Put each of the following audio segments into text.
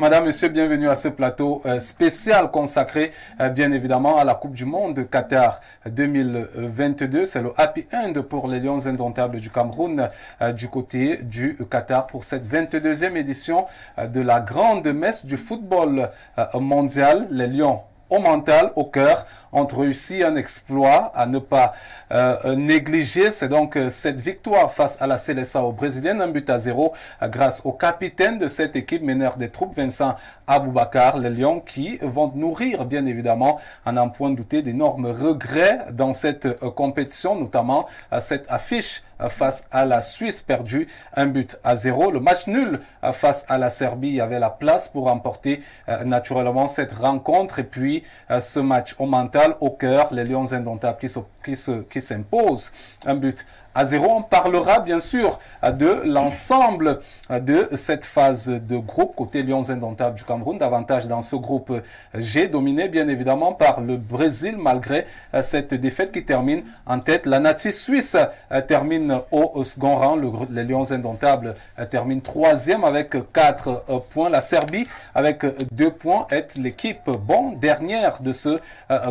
Madame, Monsieur, bienvenue à ce plateau spécial consacré bien évidemment à la Coupe du Monde Qatar 2022. C'est le happy end pour les Lions indomptables du Cameroun du côté du Qatar pour cette 22e édition de la grande messe du football mondial. Les Lions au mental, au cœur, ont réussi un exploit à ne pas négliger. C'est donc cette victoire face à la Seleção brésilienne, 1-0 grâce au capitaine de cette équipe, meneur des troupes, Vincent Aboubakar. Les Lions qui vont nourrir, bien évidemment, en n'en point douter, d'énormes regrets dans cette compétition, notamment cette affiche face à la Suisse perdue, 1-0. Le match nul face à la Serbie, il y avait la place pour remporter naturellement cette rencontre. Et puis ce match au mental, au cœur, les Lions indomptables qui s'imposent 1-0. On parlera bien sûr de l'ensemble de cette phase de groupe côté Lions indomptables du Cameroun, davantage dans ce groupe G, dominé bien évidemment par le Brésil malgré cette défaite qui termine en tête. La Nati suisse termine au second rang, les Lions indomptables terminent troisième avec 4 points. La Serbie avec 2 points est l'équipe dernière de ce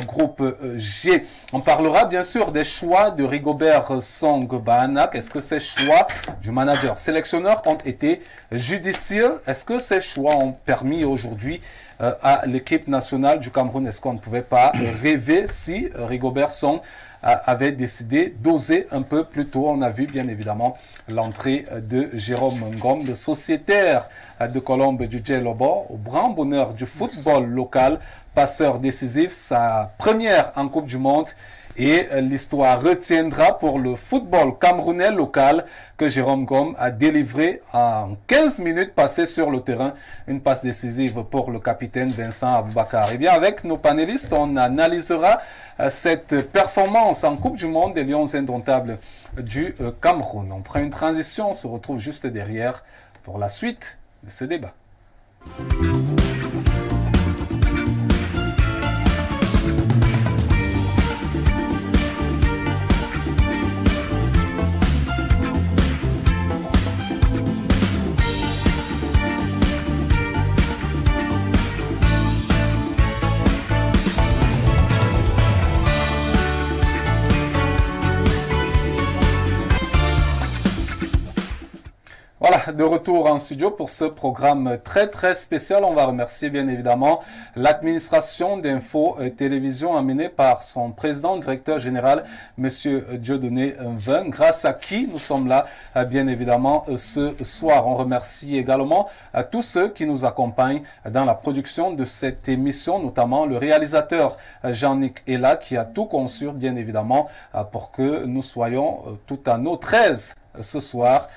groupe G. On parlera bien sûr des choix de Rigobert Song Bahanak. Est-ce que ces choix du manager sélectionneur ont été judicieux? Est-ce que ces choix ont permis aujourd'hui à l'équipe nationale du Cameroun? Est-ce qu'on ne pouvait pas rêver si Rigobert Song avait décidé d'oser un peu plus tôt? On a vu bien évidemment l'entrée de Jérôme Ngom, le sociétaire de Colombe du Djelobo, au grand bonheur du football local, passeur décisif, sa première en Coupe du Monde. Et l'histoire retiendra pour le football camerounais local que Jérôme Ngom a délivré en 15 minutes passées sur le terrain. Une passe décisive pour le capitaine Vincent Aboubakar. Et bien avec nos panélistes, on analysera cette performance en Coupe du Monde des Lions indomptables du Cameroun. On prend une transition, on se retrouve juste derrière pour la suite de ce débat. Voilà, de retour en studio pour ce programme très spécial. On va remercier bien évidemment l'administration d'Info Télévision amenée par son président, directeur général, Monsieur Dieudonné Mveng, grâce à qui nous sommes là bien évidemment ce soir. On remercie également tous ceux qui nous accompagnent dans la production de cette émission, notamment le réalisateur Jean-Nic Ella qui a tout conçu bien évidemment pour que nous soyons tout à nos 13 ce soir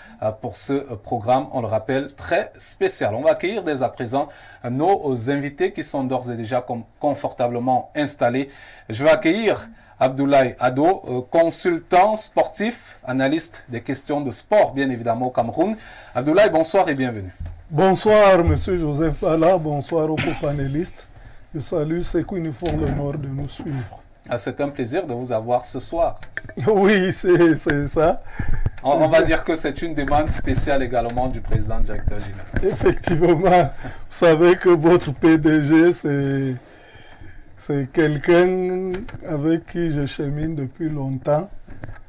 pour ce programme, on le rappelle, très spécial. On va accueillir dès à présent nos invités qui sont d'ores et déjà confortablement installés. Je vais accueillir Abdoulaye Ado, consultant sportif, analyste des questions de sport, bien évidemment au Cameroun. Abdoulaye, bonsoir et bienvenue. Bonsoir, monsieur Joseph Bala, bonsoir aux co-panélistes. Je salue ceux qui nous font l'honneur de nous suivre. C'est un plaisir de vous avoir ce soir. Oui, c'est ça. On va dire que c'est une demande spéciale également du président directeur général. Effectivement, vous savez que votre PDG, c'est quelqu'un avec qui je chemine depuis longtemps.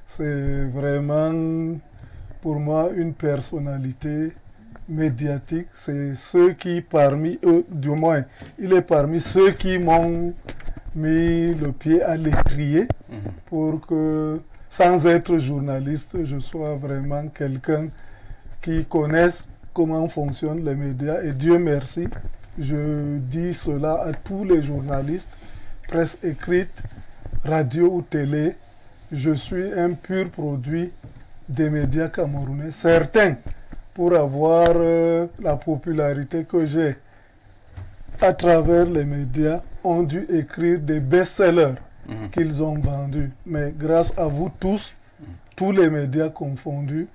C'est vraiment pour moi une personnalité médiatique. C'est ceux qui parmi eux, du moins, il est parmi ceux qui m'ont mis le pied à l'étrier pour que, sans être journaliste, je sois vraiment quelqu'un qui connaisse comment fonctionnent les médias. Et Dieu merci, je dis cela à tous les journalistes, presse écrite, radio ou télé. Je suis un pur produit des médias camerounais. Certains, pour avoir la popularité que j'ai à travers les médias, ont dû écrire des best-sellers qu'ils ont vendus. Mais grâce à vous tous, tous les médias confondus,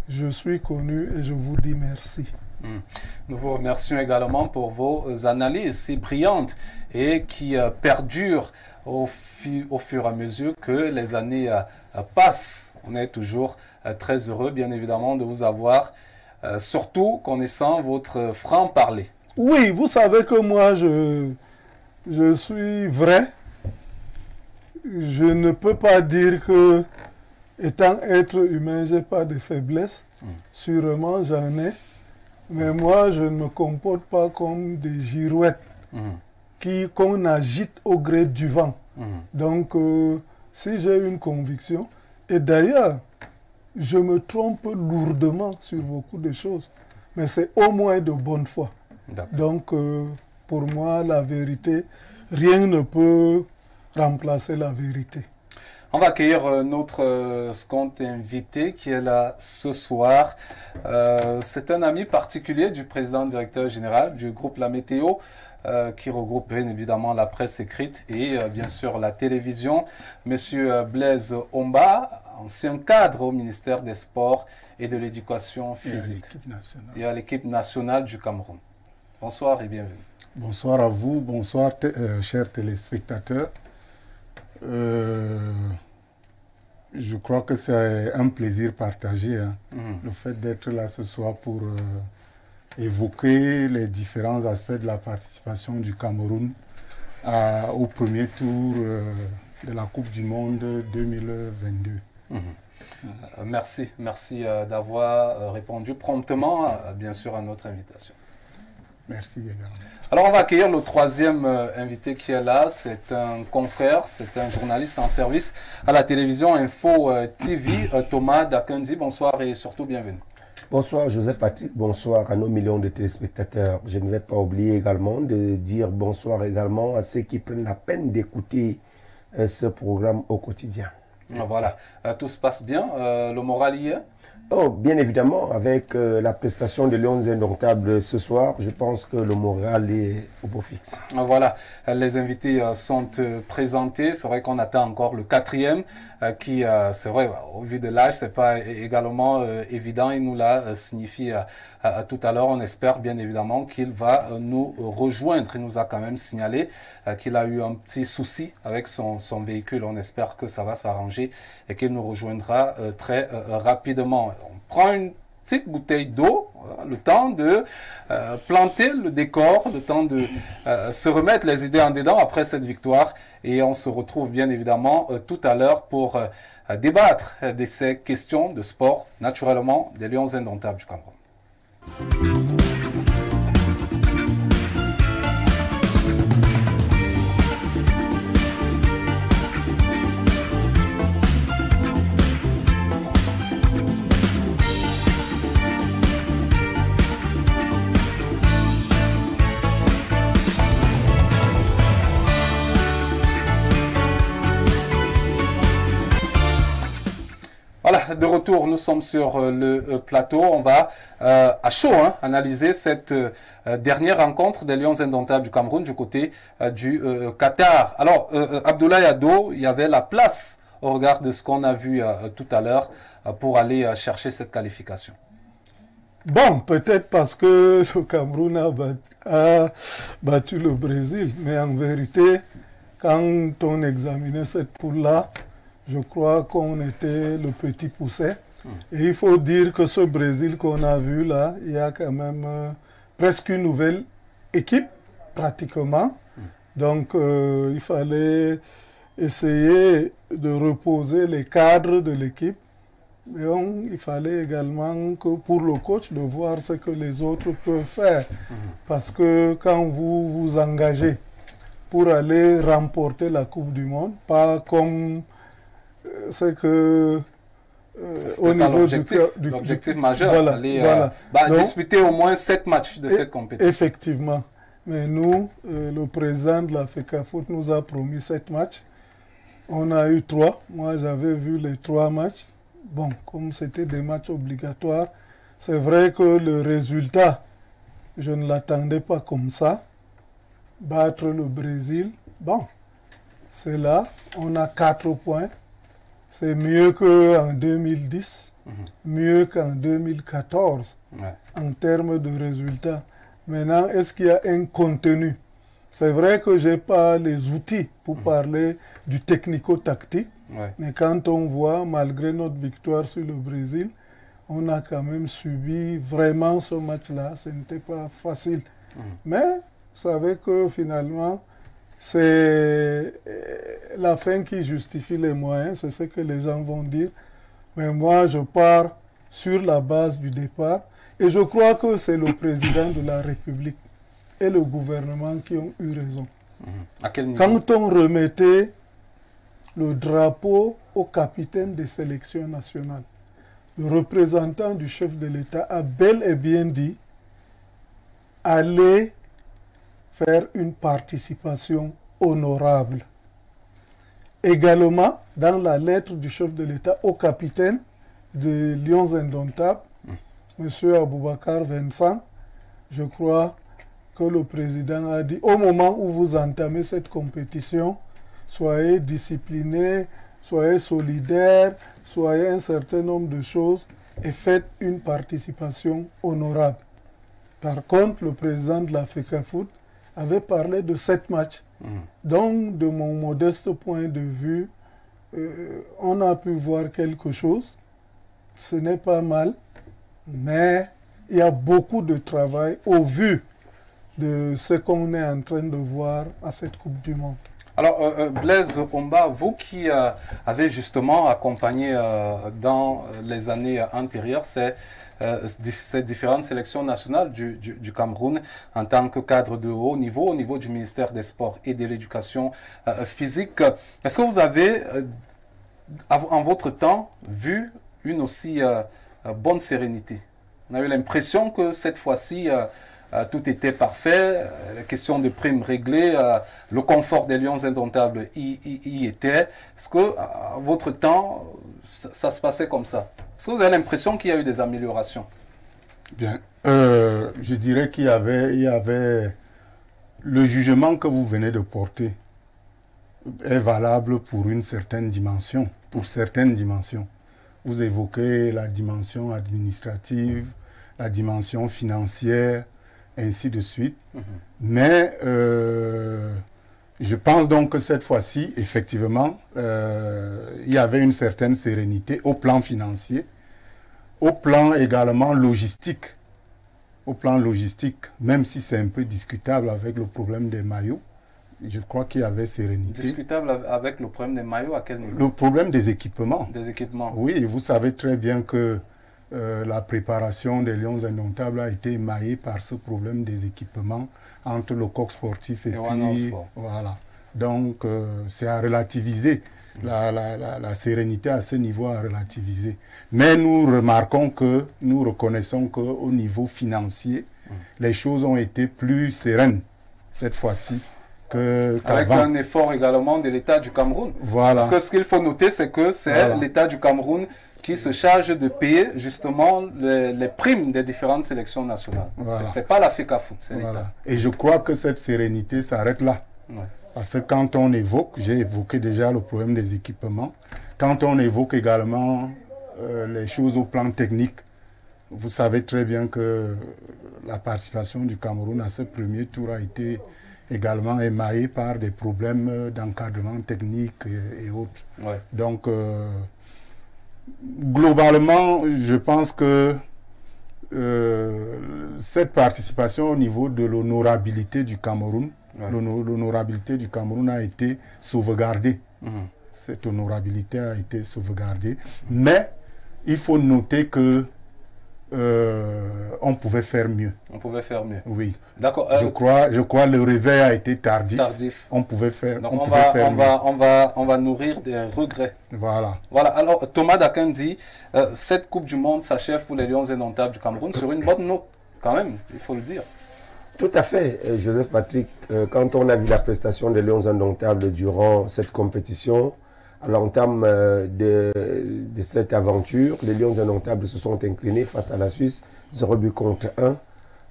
je suis connu et je vous dis merci. Nous vous remercions également pour vos analyses si brillantes et qui perdurent au fur et à mesure que les années passent. On est toujours très heureux, bien évidemment, de vous avoir, surtout connaissant votre franc-parler. Oui, vous savez que moi, je suis vrai. Je ne peux pas dire que, étant être humain, je n'ai pas de faiblesse. Sûrement, j'en ai. Mais moi, je ne me comporte pas comme des girouettes qu'on agite au gré du vent. Donc, si j'ai une conviction, et d'ailleurs, je me trompe lourdement sur beaucoup de choses, mais c'est au moins de bonne foi. Donc, pour moi, la vérité, rien ne peut remplacer la vérité. On va accueillir notre second invité qui est là ce soir. C'est un ami particulier du président directeur général du groupe La Météo, qui regroupe bien évidemment la presse écrite et bien sûr la télévision. Monsieur Blaise Omba, ancien cadre au ministère des Sports et de l'Éducation physique et à l'équipe nationale du Cameroun. Bonsoir et bienvenue. Bonsoir à vous, bonsoir chers téléspectateurs. Je crois que c'est un plaisir partagé, hein, le fait d'être là ce soir pour évoquer les différents aspects de la participation du Cameroun au premier tour de la Coupe du Monde 2022. Merci d'avoir répondu promptement, bien sûr, à notre invitation. Merci également. Alors, on va accueillir le troisième invité qui est là. C'est un confrère, c'est un journaliste en service à la télévision Info TV, Thomas Dakendi. Bonsoir et surtout bienvenue. Bonsoir Joseph Patrick, bonsoir à nos millions de téléspectateurs. Je ne vais pas oublier également de dire bonsoir également à ceux qui prennent la peine d'écouter ce programme au quotidien. Voilà, tout se passe bien, le moral y est? Oh, bien évidemment, avec la prestation de Lions Indomptables ce soir, je pense que le moral est au beau fixe. Voilà, les invités sont présentés. C'est vrai qu'on attend encore le quatrième, qui, c'est vrai, au vu de l'âge, c'est pas également évident. Il nous l'a signifié tout à l'heure. On espère bien évidemment qu'il va nous rejoindre. Il nous a quand même signalé qu'il a eu un petit souci avec son véhicule. On espère que ça va s'arranger et qu'il nous rejoindra très rapidement. On prend une petite bouteille d'eau, le temps de planter le décor, le temps de se remettre les idées en dedans après cette victoire. Et on se retrouve bien évidemment tout à l'heure pour débattre de ces questions de sport, naturellement des Lions Indomptables du Cameroun. Voilà, de retour, nous sommes sur le plateau. On va à chaud analyser cette dernière rencontre des Lions Indomptables du Cameroun du côté du Qatar. Alors, Abdoulaye Ado, il y avait la place au regard de ce qu'on a vu tout à l'heure pour aller chercher cette qualification. Bon, peut-être parce que le Cameroun a battu le Brésil, mais en vérité, quand on examinait cette poule-là, je crois qu'on était le petit pousset. Et il faut dire que ce Brésil qu'on a vu là, il y a quand même presque une nouvelle équipe, pratiquement. Donc, il fallait essayer de reposer les cadres de l'équipe. Et il fallait également que pour le coach de voir ce que les autres peuvent faire. Parce que quand vous vous engagez pour aller remporter la Coupe du Monde, pas comme c'est que au niveau du l'objectif majeur, voilà, aller donc, disputer au moins 7 matchs de cette compétition. Effectivement. Mais nous, le président de la FECAFOOT nous a promis 7 matchs. On a eu 3. Moi, j'avais vu les 3 matchs. Bon, comme c'était des matchs obligatoires, c'est vrai que le résultat, je ne l'attendais pas comme ça. Battre le Brésil, bon, c'est là. On a 4 points. C'est mieux qu'en 2010, mieux qu'en 2014 en termes de résultats. Maintenant, est-ce qu'il y a un contenu? C'est vrai que je n'ai pas les outils pour parler du technico-tactique, mais quand on voit, malgré notre victoire sur le Brésil, on a quand même subi vraiment ce match-là. Ce n'était pas facile. Mais vous savez que finalement, c'est la fin qui justifie les moyens, c'est ce que les gens vont dire. Mais moi, je pars sur la base du départ. Et je crois que c'est le président de la République et le gouvernement qui ont eu raison. À quel niveau? Quand on remettait le drapeau au capitaine des sélections nationales, le représentant du chef de l'État a bel et bien dit allez faire une participation honorable. Également, dans la lettre du chef de l'État au capitaine de Lions Indomptables, M. Aboubakar Vincent, je crois que le président a dit, au moment où vous entamez cette compétition, soyez disciplinés, soyez solidaires, soyez un certain nombre de choses et faites une participation honorable. Par contre, le président de la FECAFOOT avait parlé de 7 matchs. Donc, de mon modeste point de vue, on a pu voir quelque chose. Ce n'est pas mal, mais il y a beaucoup de travail au vu de ce qu'on est en train de voir à cette Coupe du Monde. Alors, Blaise Omba, vous qui avez justement accompagné dans les années antérieures ces différentes sélections nationales du Cameroun en tant que cadre de haut niveau, au niveau du ministère des Sports et de l'Éducation physique, est-ce que vous avez, en votre temps, vu une aussi bonne sérénité? On a eu l'impression que cette fois-ci, tout était parfait, la question de primes réglées, le confort des Lions Indomptables y était. Est-ce que, à votre temps, ça se passait comme ça? Est-ce que vous avez l'impression qu'il y a eu des améliorations? Bien, je dirais qu'il y avait le jugement que vous venez de porter est valable pour une certaine dimension, pour certaines dimensions. Vous évoquez la dimension administrative, la dimension financière, ainsi de suite. Mais je pense donc que cette fois-ci, effectivement, il y avait une certaine sérénité au plan financier, au plan également logistique. Au plan logistique, même si c'est un peu discutable avec le problème des maillots, je crois qu'il y avait sérénité. Discutable avec le problème des maillots, à quel niveau? Le problème des équipements. Des équipements. Oui, vous savez très bien que la préparation des Lions Indomptables a été émaillée par ce problème des équipements entre le coq sportif et puis voilà. Donc c'est à relativiser. La sérénité à ce niveau à relativiser. Mais nous remarquons que, nous reconnaissons qu'au niveau financier, les choses ont été plus sereines cette fois-ci qu'avant. Avec un effort également de l'État du Cameroun. Voilà. Parce que ce qu'il faut noter, c'est que c'est l'État du Cameroun qui se charge de payer justement les primes des différentes sélections nationales. Voilà. Ce n'est pas la FECAFOOT, c'est l'État. Et je crois que cette sérénité s'arrête là. Ouais. Parce que quand on évoque, j'ai évoqué déjà le problème des équipements, quand on évoque également les choses au plan technique, vous savez très bien que la participation du Cameroun à ce premier tour a été également émaillée par des problèmes d'encadrement technique et autres. Ouais. Donc, globalement, je pense que cette participation au niveau de l'honorabilité du Cameroun, l'honorabilité du Cameroun a été sauvegardée. Cette honorabilité a été sauvegardée. Mais il faut noter que on pouvait faire mieux. On pouvait faire mieux. Oui. D'accord. Je crois le réveil a été tardif. On pouvait faire, donc on pouvait faire mieux. On va nourrir des regrets. Voilà. Voilà. Alors, Thomas Dakin dit, cette Coupe du Monde s'achève pour les Lions Indomptables du Cameroun sur une bonne note, quand même, il faut le dire. Tout à fait, Joseph Patrick. Quand on a vu la prestation des Lions Indomptables durant cette compétition, à l'entame de cette aventure, les Lions Indomptables se sont inclinés face à la Suisse, 0 but contre 1,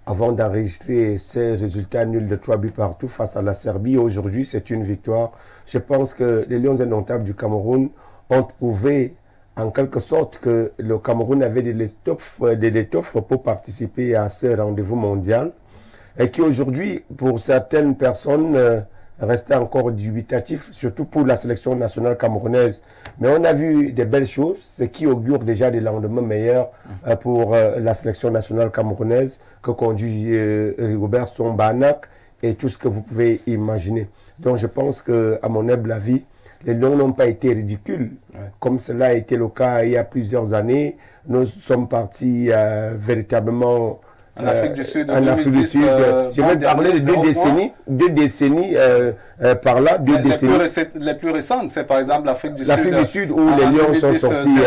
avant d'enregistrer ces résultats nuls de 3 buts partout face à la Serbie. Aujourd'hui, c'est une victoire. Je pense que les Lions Indomptables du Cameroun ont prouvé en quelque sorte que le Cameroun avait de l'étoffe pour participer à ce rendez-vous mondial. Et qui aujourd'hui, pour certaines personnes, rester encore dubitatif, surtout pour la sélection nationale camerounaise. Mais on a vu des belles choses, ce qui augure déjà des lendemains meilleurs pour la sélection nationale camerounaise que conduit Rigobert Song-Banak et tout ce que vous pouvez imaginer. Donc je pense que, à mon humble avis, les Lions n'ont pas été ridicules, comme cela a été le cas il y a plusieurs années. Nous sommes partis véritablement en Afrique du Sud, en Afrique du Sud. Je vais parler de deux décennies par là, les plus récentes, c'est par exemple l'Afrique du Sud. L'Afrique du Sud où les Lions sont sortis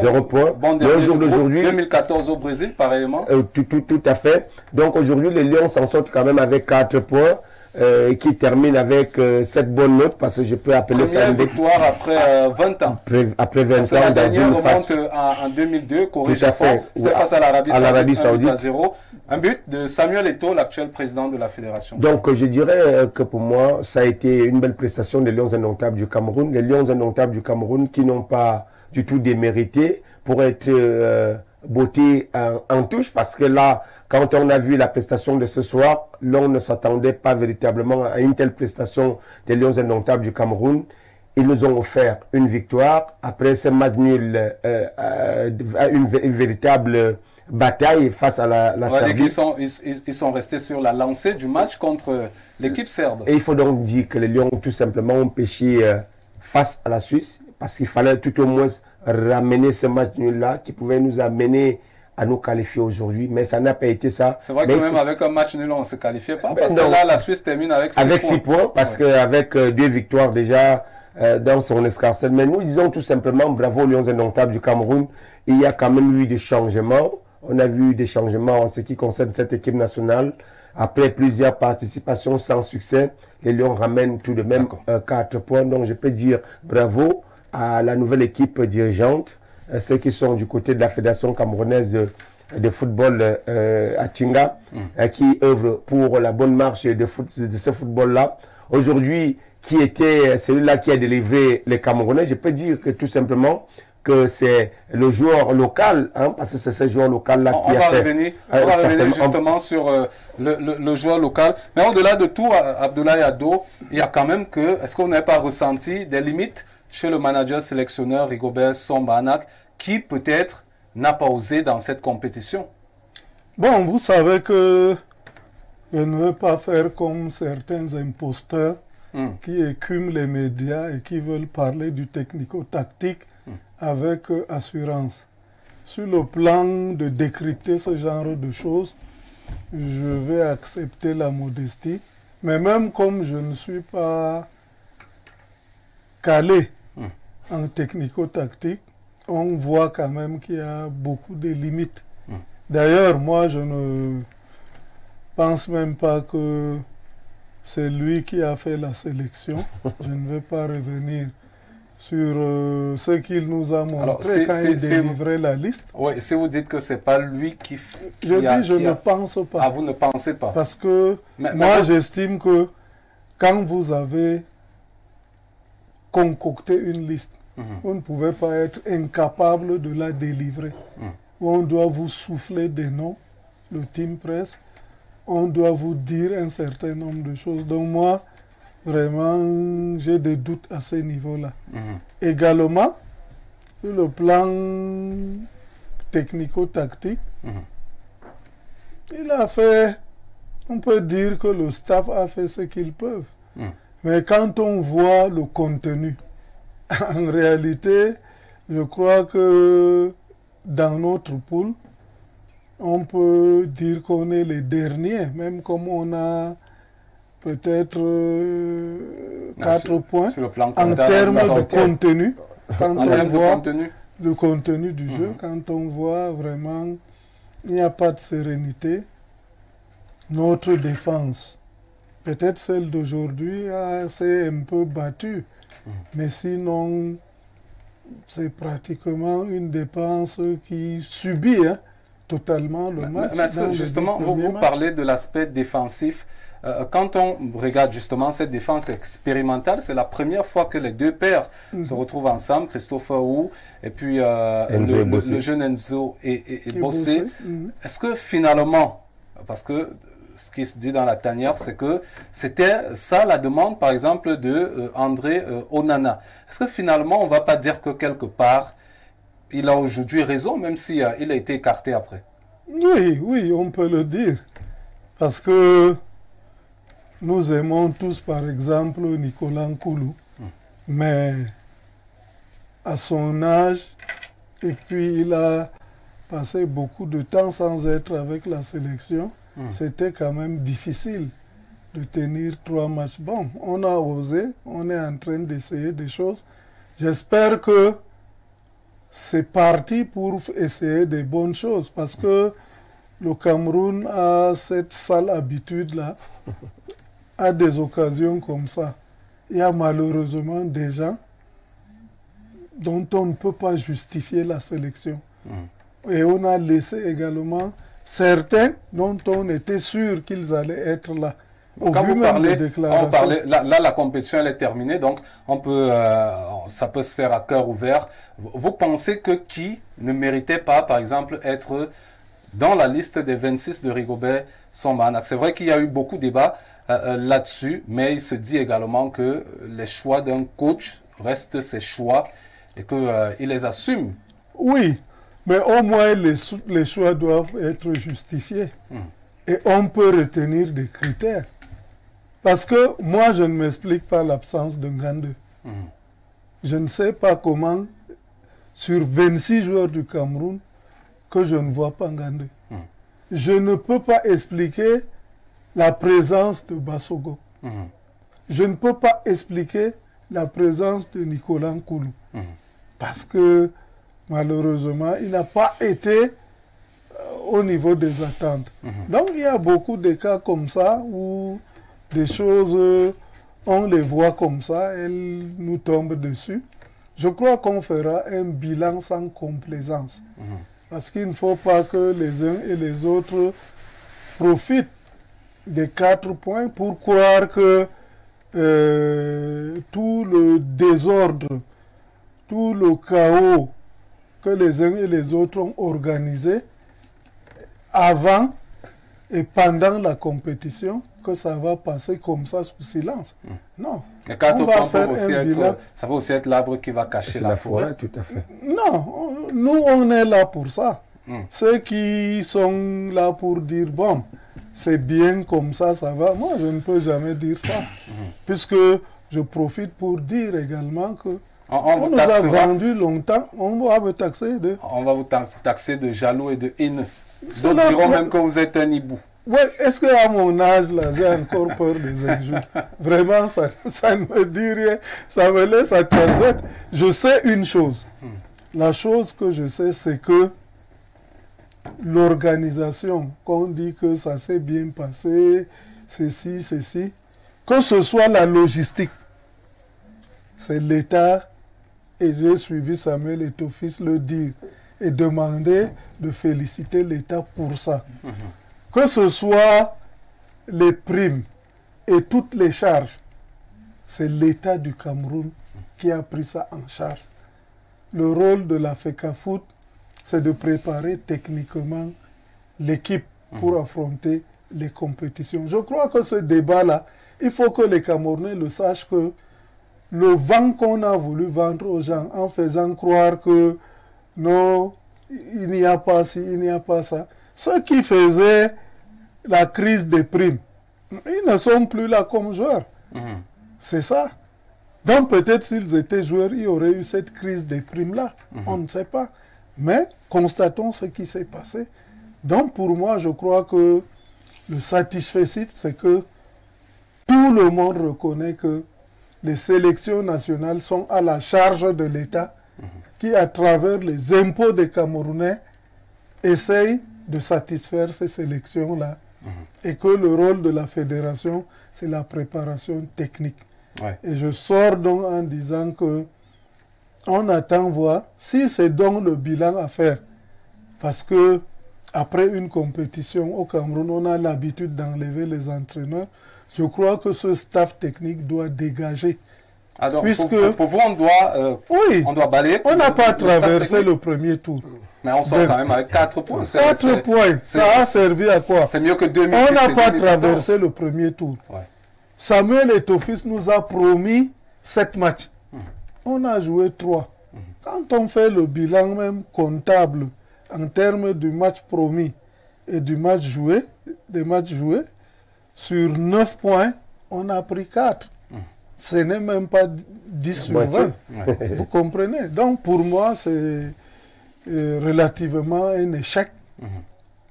0 point. Le jour d'aujourd'hui, 2014 au Brésil, pareillement. Tout à fait. Donc aujourd'hui, les Lions s'en sortent quand même avec 4 points. Qui termine avec cette bonne note, parce que je peux appeler ça une victoire après 20 ans. Après 20 ans, la dernière remonte en 2002, Corée-Japon, c'était face à l'Arabie Saoudite, 1-0. Un but de Samuel Eto'o, l'actuel président de la fédération. Donc je dirais que pour moi, ça a été une belle prestation des Lions indomptables du Cameroun. Les Lions indomptables du Cameroun qui n'ont pas du tout démérité pour être bottés en touche, parce que là, quand on a vu la prestation de ce soir, l'on ne s'attendait pas véritablement à une telle prestation des Lions indomptables du Cameroun. Ils nous ont offert une victoire. Après ce match nul, une véritable bataille face à la Serbie. Ils sont restés sur la lancée du match contre l'équipe serbe. Et il faut donc dire que les Lions, tout simplement, ont péché face à la Suisse, parce qu'il fallait tout au moins ramener ce match nul-là qui pouvait nous amener à nous qualifier aujourd'hui, mais ça n'a pas été ça. C'est vrai que même avec un match nul, on ne se qualifiait pas, parce que là, la Suisse termine avec 6 points. Parce qu'avec 2 victoires déjà dans son escarcelle. Mais nous disons tout simplement bravo aux Lions indomptables du Cameroun. Il y a quand même eu des changements. On a vu des changements en ce qui concerne cette équipe nationale. Après plusieurs participations sans succès, les Lions ramènent tout de même 4 points. Donc je peux dire bravo à la nouvelle équipe dirigeante, ceux qui sont du côté de la Fédération camerounaise de football à Tinga, qui œuvrent pour la bonne marche de ce football-là. Aujourd'hui, qui était celui-là qui a délivré les Camerounais, je peux dire que tout simplement que c'est le joueur local, parce que c'est ce joueur local-là qui a fait... On va revenir justement sur le joueur local. Mais au-delà de tout, Abdoulaye Ado, il y a quand même que... Est-ce qu'on n'a pas ressenti des limites chez le manager sélectionneur Rigobert Song-Banak, qui peut-être n'a pas osé dans cette compétition? Bon, vous savez que je ne veux pas faire comme certains imposteurs qui écument les médias et qui veulent parler du technico-tactique avec assurance. Sur le plan de décrypter ce genre de choses, je vais accepter la modestie, mais même comme je ne suis pas calé en technico-tactique, on voit quand même qu'il y a beaucoup de limites. D'ailleurs, moi, je ne pense même pas que c'est lui qui a fait la sélection. Je ne vais pas revenir sur ce qu'il nous a montré quand il délivrait la liste. Oui, si vous dites que ce n'est pas lui qui je ne pense pas. Ah, vous ne pensez pas? Parce que moi, j'estime que quand vous avez concocté une liste, vous ne pouvez pas être incapable de la délivrer. On doit vous souffler des noms, le team press, on doit vous dire un certain nombre de choses. Donc moi, vraiment, j'ai des doutes à ce niveau-là. Également, sur le plan technico-tactique, il a fait, on peut dire que le staff a fait ce qu'ils peuvent. Mais quand on voit le contenu, en réalité, je crois que dans notre poule, on peut dire qu'on est les derniers, même comme on a peut-être 4 points sur le plan en termes de contenu. Quand on voit le contenu du jeu, quand on voit vraiment il n'y a pas de sérénité, notre défense, peut-être celle d'aujourd'hui, s'est un peu battue. Mais sinon, c'est pratiquement une défense qui subit totalement le match. Mais justement, vous parlez de l'aspect défensif. Quand on regarde justement cette défense expérimentale, c'est la première fois que les deux pairs se retrouvent ensemble, Christopher Wu et puis le jeune Enzo et Bossé. Est-ce que finalement, parce que ce qui se dit dans la tanière, c'est que c'était ça la demande, par exemple, de André Onana. Est-ce que finalement, on ne va pas dire que quelque part, il a aujourd'hui raison, même si il a été écarté après? Oui, oui, on peut le dire. Parce que nous aimons tous, par exemple, Nicolas Nkoulou. Mais à son âge, et puis il a passé beaucoup de temps sans être avec la sélection, c'était quand même difficile de tenir 3 matchs. Bon, on a osé, on est en train d'essayer des choses. J'espère que c'est parti pour essayer des bonnes choses, parce que le Cameroun a cette sale habitude-là, à des occasions comme ça. Il y a malheureusement des gens dont on ne peut pas justifier la sélection. Et on a laissé également certains dont on était sûr qu'ils allaient être là. Quand vous parlez, là, la compétition elle est terminée, donc on peut, ça peut se faire à cœur ouvert. Vous pensez que qui ne méritait pas, par exemple, être dans la liste des 26 de Rigobert Song? C'est vrai qu'il y a eu beaucoup de débats là-dessus, mais il se dit également que les choix d'un coach restent ses choix et qu'il les assume. Oui, mais au moins les choix doivent être justifiés. Et on peut retenir des critères. Parce que moi, je ne m'explique pas l'absence de Ngandou. Je ne sais pas comment, sur 26 joueurs du Cameroun, que je ne vois pas Ngandou. Je ne peux pas expliquer la présence de Bassogo. Je ne peux pas expliquer la présence de Nicolas Nkoulou. Parce que, malheureusement, il n'a pas été au niveau des attentes. Donc, il y a beaucoup de cas comme ça où des choses, on les voit comme ça, elles nous tombent dessus. Je crois qu'on fera un bilan sans complaisance. Parce qu'il ne faut pas que les uns et les autres profitent des 4 points pour croire que tout le désordre, tout le chaos que les uns et les autres ont organisé avant et pendant la compétition, que ça va passer comme ça sous silence. Non. Les 4 points ça peut aussi être l'arbre qui va cacher la forêt. Tout à fait. Non, nous on est là pour ça. Ceux qui sont là pour dire, bon, c'est bien comme ça, ça va. Moi, je ne peux jamais dire ça. Puisque je profite pour dire également que on nous a vendu longtemps, on va vous taxer de... On va vous taxer de jaloux et de haineux. D'autres diront même que vous êtes un hibou. Oui, est-ce qu'à mon âge, là, j'ai encore peur des injures? Vraiment, ça ne me dit rien. Ça me laisse à tête. Je sais une chose. La chose que je sais, c'est que l'organisation, qu'on dit que ça s'est bien passé, ceci, que ce soit la logistique, c'est l'État, et j'ai suivi Samuel Eto'o-Fils le dire, et demander de féliciter l'État pour ça. Que ce soit les primes et toutes les charges, c'est l'État du Cameroun qui a pris ça en charge. Le rôle de la FECAFOOT, c'est de préparer techniquement l'équipe pour affronter les compétitions. Je crois que ce débat-là, il faut que les Camerounais le sachent, que le vent qu'on a voulu vendre aux gens en faisant croire que non, il n'y a pas ci, il n'y a pas ça. Ceux qui faisaient la crise des primes, ils ne sont plus là comme joueurs. C'est ça. Donc peut-être s'ils étaient joueurs, il y aurait eu cette crise des primes-là. On ne sait pas. Mais constatons ce qui s'est passé. Donc pour moi, je crois que le satisfecit, c'est que tout le monde reconnaît que les sélections nationales sont à la charge de l'État qui, à travers les impôts des Camerounais, essaye de satisfaire ces sélections-là. Et que le rôle de la fédération, c'est la préparation technique. Et je sors donc en disant que on attend voir si c'est donc le bilan à faire. Parce que après une compétition au Cameroun, on a l'habitude d'enlever les entraîneurs. Je crois que ce staff technique doit dégager Alors, puisque pour vous, on doit balayer. On n'a pas traversé le premier tour. Mais on sort quand même avec 4 points. 4 points, ça a servi à quoi? C'est mieux que 2000. On n'a pas traversé le premier tour. Ouais. Samuel Eto'o-Fils nous a promis 7 matchs. On a joué 3. Quand on fait le bilan même comptable en termes du match promis et du match joué, des matchs joués, sur 9 points, on a pris 4. Ce n'est même pas 10 sur 20. Vous comprenez? Donc pour moi, c'est relativement un échec.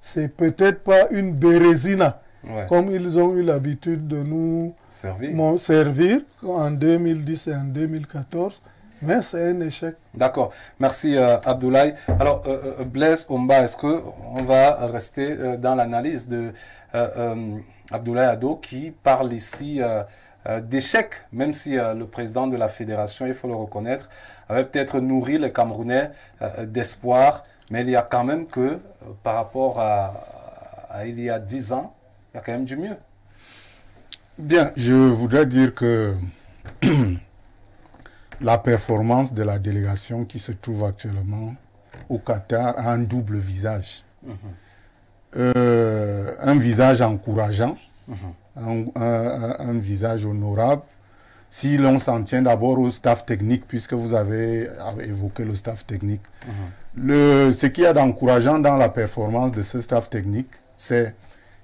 C'est peut-être pas une bérésina, comme ils ont eu l'habitude de nous servir en 2010 et en 2014. Mais c'est un échec. D'accord. Merci Abdoulaye. Alors, Blaise Omba, est-ce qu'on va rester dans l'analyse de Abdoulaye Ado qui parle ici d'échec, même si le président de la fédération, il faut le reconnaître, avait peut-être nourri les Camerounais d'espoir, mais il y a quand même que, par rapport à il y a 10 ans, il y a quand même du mieux. Bien, je voudrais dire que la performance de la délégation qui se trouve actuellement au Qatar a un double visage. Un visage encourageant, un visage honorable. Si l'on s'en tient d'abord au staff technique, puisque vous avez évoqué le staff technique, ce qu'il y a d'encourageant dans la performance de ce staff technique, c'est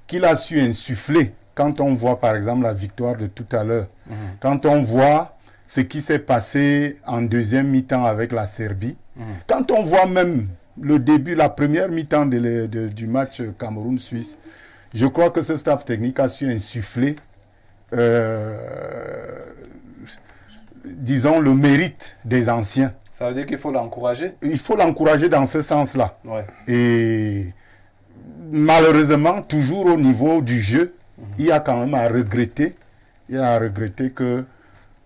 qu'il a su insuffler, quand on voit par exemple la victoire de tout à l'heure, quand on voit ce qui s'est passé en deuxième mi-temps avec la Serbie, quand on voit même le début, la première mi-temps du match Cameroun-Suisse, je crois que ce staff technique a su insuffler, disons, le mérite des anciens. Ça veut dire qu'il faut l'encourager? Il faut l'encourager dans ce sens-là. Et malheureusement, toujours au niveau du jeu, il y a quand même à regretter, que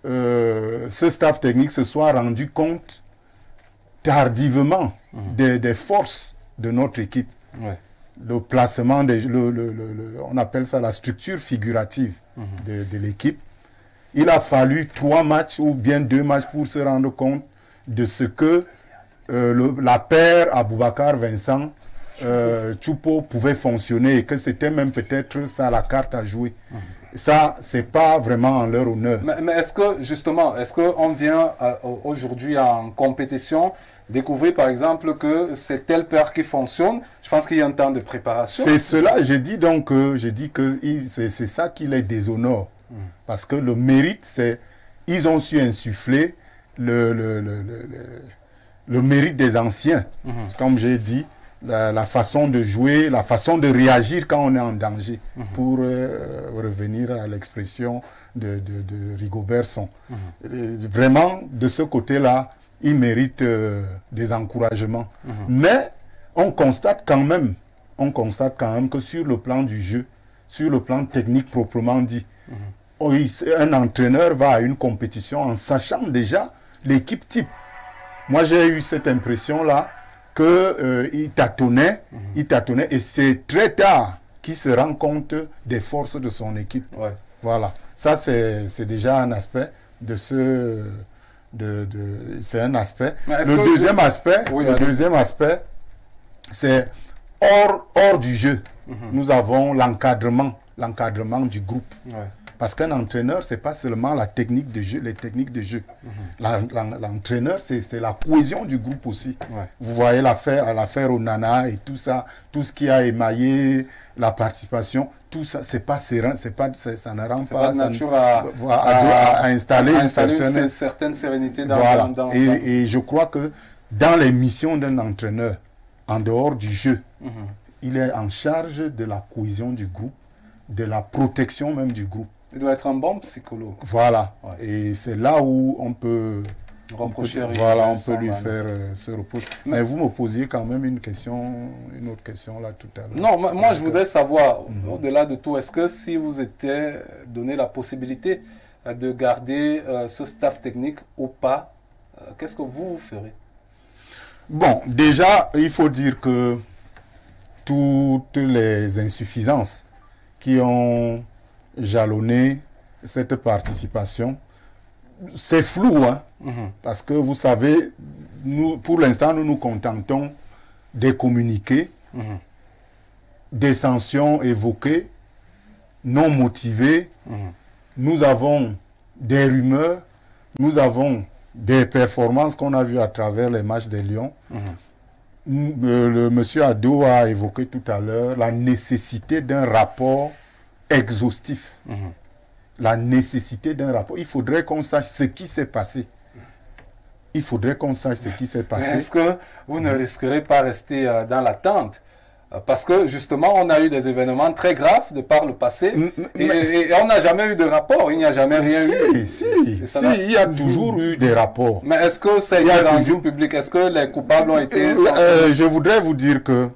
ce staff technique se soit rendu compte tardivement des forces de notre équipe. Le placement, on appelle ça la structure figurative de l'équipe. Il a fallu 3 matchs ou bien 2 matchs pour se rendre compte de ce que la paire Aboubakar Vincent Choupo pouvait fonctionner et que c'était même peut-être ça la carte à jouer. Ça, c'est pas vraiment en leur honneur. Mais est-ce que, justement, on vient aujourd'hui en compétition découvrir, par exemple, que c'est tel paire qui fonctionne? Je pense qu'il y a un temps de préparation. C'est cela, j'ai dit que c'est ça qui les déshonore. Parce que le mérite, c'est ils ont su insuffler le mérite des anciens. Comme j'ai dit, la façon de jouer, la façon de réagir quand on est en danger, pour revenir à l'expression de Rigobertson. Vraiment, de ce côté-là, ils méritent des encouragements. Mais on constate quand même que sur le plan du jeu, sur le plan technique proprement dit, un entraîneur va à une compétition en sachant déjà l'équipe type. Moi, j'ai eu cette impression-là qu'il tâtonnait, et c'est très tard qu'il se rend compte des forces de son équipe. Voilà. Ça, c'est déjà un aspect de ce... c'est un aspect. Le deuxième aspect, c'est hors du jeu. Nous avons l'encadrement du groupe. Parce qu'un entraîneur, c'est pas seulement la technique de jeu, les techniques de jeu. L'entraîneur, c'est la cohésion du groupe aussi. Vous voyez l'affaire Onana et tout ça, tout ce qui a émaillé la participation, tout ça, c'est pas serein, ça ne rend pas de nature à installer une certaine sérénité dans, voilà. dans Et je crois que dans les missions d'un entraîneur, en dehors du jeu, il est en charge de la cohésion du groupe, de la protection même du groupe. Il doit être un bon psychologue. Voilà. Et c'est là où on peut reprocher lui faire ce reproche. Mais vous me posiez quand même une autre question là tout à l'heure. Non, moi je voudrais savoir, au-delà de tout, est-ce que si vous étiez donné la possibilité de garder ce staff technique ou pas, qu'est-ce que vous ferez? Bon, déjà, il faut dire que toutes les insuffisances qui ont jalonné cette participation, c'est flou, hein, parce que vous savez, nous, pour l'instant, nous nous contentons des communiqués, des sanctions évoquées, non motivées. Nous avons des rumeurs, nous avons des performances qu'on a vues à travers les matchs des Lions. Le monsieur Ado a évoqué tout à l'heure la nécessité d'un rapport exhaustif. La nécessité d'un rapport. Il faudrait qu'on sache ce qui s'est passé. Il faudrait qu'on sache ce qui s'est passé. Est-ce que vous ne risquerez pas rester dans l'attente? Parce que justement, on a eu des événements très graves de par le passé et on n'a jamais eu de rapport, il n'y a jamais rien eu. Si, il y a toujours eu des rapports. Mais est-ce que ça a été rendu public? Est-ce que les coupables ont été... Je voudrais vous dire que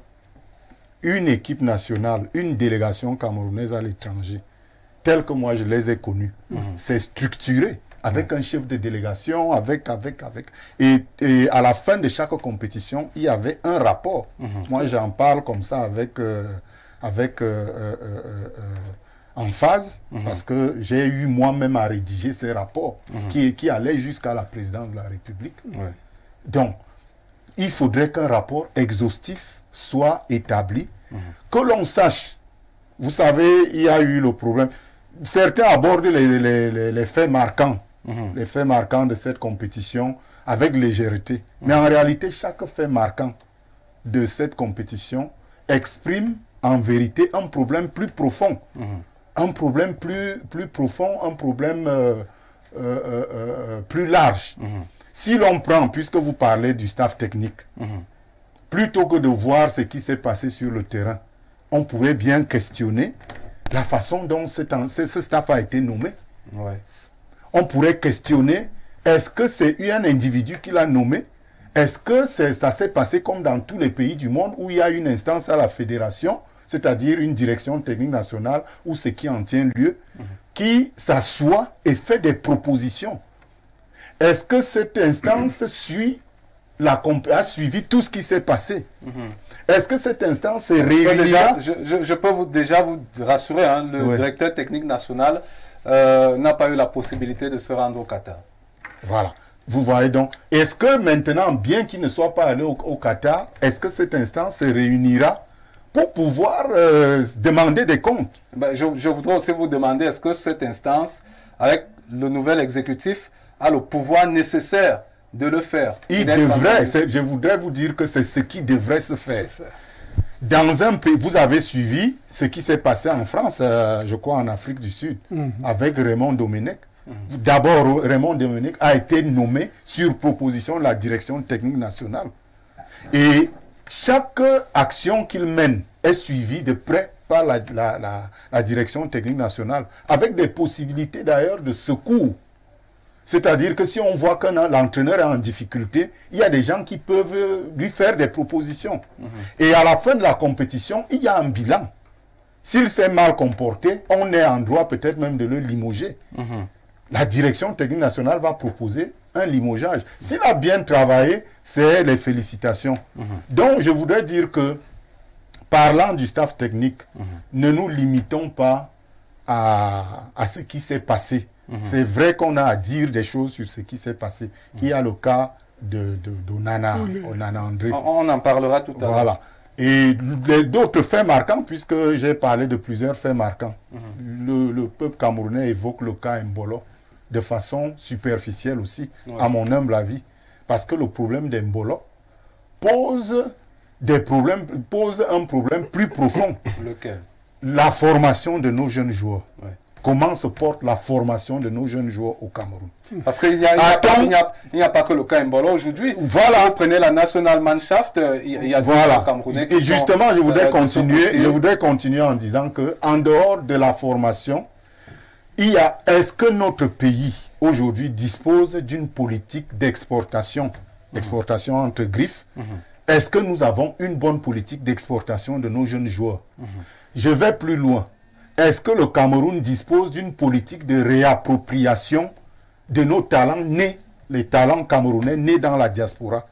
une équipe nationale, une délégation camerounaise à l'étranger, telle que moi je les ai connus, c'est structuré. Avec un chef de délégation, et à la fin de chaque compétition, il y avait un rapport. Moi, j'en parle comme ça en phase, parce que j'ai eu moi-même à rédiger ces rapports qui allaient jusqu'à la présidence de la République. Donc, il faudrait qu'un rapport exhaustif soit établi, que l'on sache. Vous savez, il y a eu le problème. Certains abordent les faits marquants. Les faits marquants de cette compétition avec légèreté. Mais en réalité, chaque fait marquant de cette compétition exprime en vérité un problème plus profond. Un problème plus profond, un problème plus large. Si l'on prend, puisque vous parlez du staff technique, plutôt que de voir ce qui s'est passé sur le terrain, on pourrait bien questionner la façon dont ce staff a été nommé. On pourrait questionner, est-ce que c'est un individu qui l'a nommé? Est-ce que ça s'est passé comme dans tous les pays du monde où il y a une instance à la fédération, c'est-à-dire une direction technique nationale ou ce qui en tient lieu, qui s'assoit et fait des propositions? Est-ce que cette instance a suivi tout ce qui s'est passé? Est-ce que cette instance se réunira? Je peux déjà vous rassurer, hein, le directeur technique national n'a pas eu la possibilité de se rendre au Qatar. Voilà. Vous voyez donc. Est-ce que maintenant, bien qu'il ne soit pas allé au Qatar, est-ce que cette instance se réunira pour pouvoir demander des comptes? Je voudrais aussi vous demander, est-ce que cette instance, avec le nouvel exécutif, a le pouvoir nécessaire de le faire? Il devrait. Je voudrais vous dire que c'est ce qui devrait se faire. Dans un pays, vous avez suivi ce qui s'est passé en France, je crois en Afrique du Sud, avec Raymond Domenech. D'abord, Raymond Domenech a été nommé sur proposition de la direction technique nationale. Et chaque action qu'il mène est suivie de près par la direction technique nationale, avec des possibilités d'ailleurs de secours. C'est-à-dire que si on voit que l'entraîneur est en difficulté, il y a des gens qui peuvent lui faire des propositions. Et à la fin de la compétition, il y a un bilan. S'il s'est mal comporté, on est en droit peut-être même de le limoger. La direction technique nationale va proposer un limogeage. S'il a bien travaillé, c'est les félicitations. Donc je voudrais dire que, parlant du staff technique, ne nous limitons pas à ce qui s'est passé. C'est vrai qu'on a à dire des choses sur ce qui s'est passé. Il y a le cas d'Onana André. On en parlera tout à l'heure. Voilà. Et d'autres faits marquants, puisque j'ai parlé de plusieurs faits marquants. Le peuple camerounais évoque le cas Mbolo de façon superficielle aussi, à mon humble avis. Parce que le problème d'Mbolo pose un problème plus profond. Lequel? La formation de nos jeunes joueurs. Comment se porte la formation de nos jeunes joueurs au Cameroun? Parce qu'il n'y a pas que le cas Mbolo aujourd'hui. Voilà. Si vous prenez la National Mannschaft, il y a des Camerounais qui et justement, je voudrais continuer en disant que en dehors de la formation, est-ce que notre pays aujourd'hui dispose d'une politique d'exportation, exportation entre griffes? Est-ce que nous avons une bonne politique d'exportation de nos jeunes joueurs? Je vais plus loin. Est-ce que le Cameroun dispose d'une politique de réappropriation de nos talents nés, les talents camerounais nés dans la diaspora?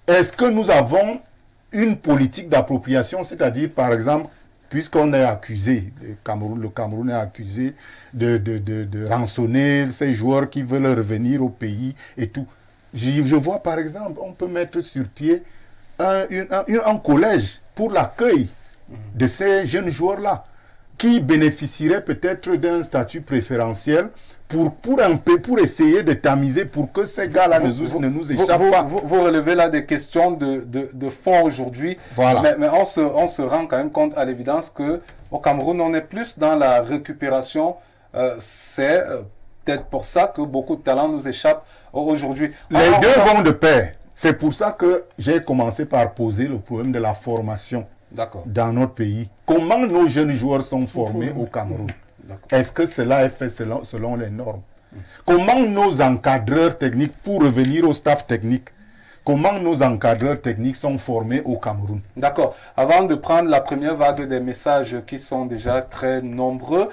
Est-ce que nous avons une politique d'appropriation, c'est-à-dire, par exemple, puisqu'on est accusé, le Cameroun est accusé de rançonner ces joueurs qui veulent revenir au pays et tout. Je vois par exemple, on peut mettre sur pied un collège pour l'accueil de ces jeunes joueurs-là, qui bénéficieraient peut-être d'un statut préférentiel pour essayer de tamiser pour que ces gars-là ne nous échappent pas. Vous relevez là des questions de fond aujourd'hui, voilà. mais on se rend quand même compte à l'évidence qu'au Cameroun, on est plus dans la récupération. C'est peut-être pour ça que beaucoup de talents nous échappent aujourd'hui. Les deux vont de pair. C'est pour ça que j'ai commencé par poser le problème de la formation dans notre pays. Comment nos jeunes joueurs sont formés au Cameroun? Est-ce que cela est fait selon les normes? Comment nos encadreurs techniques, pour revenir au staff technique, comment nos encadreurs techniques sont formés au Cameroun? D'accord. Avant de prendre la première vague des messages qui sont déjà très nombreux,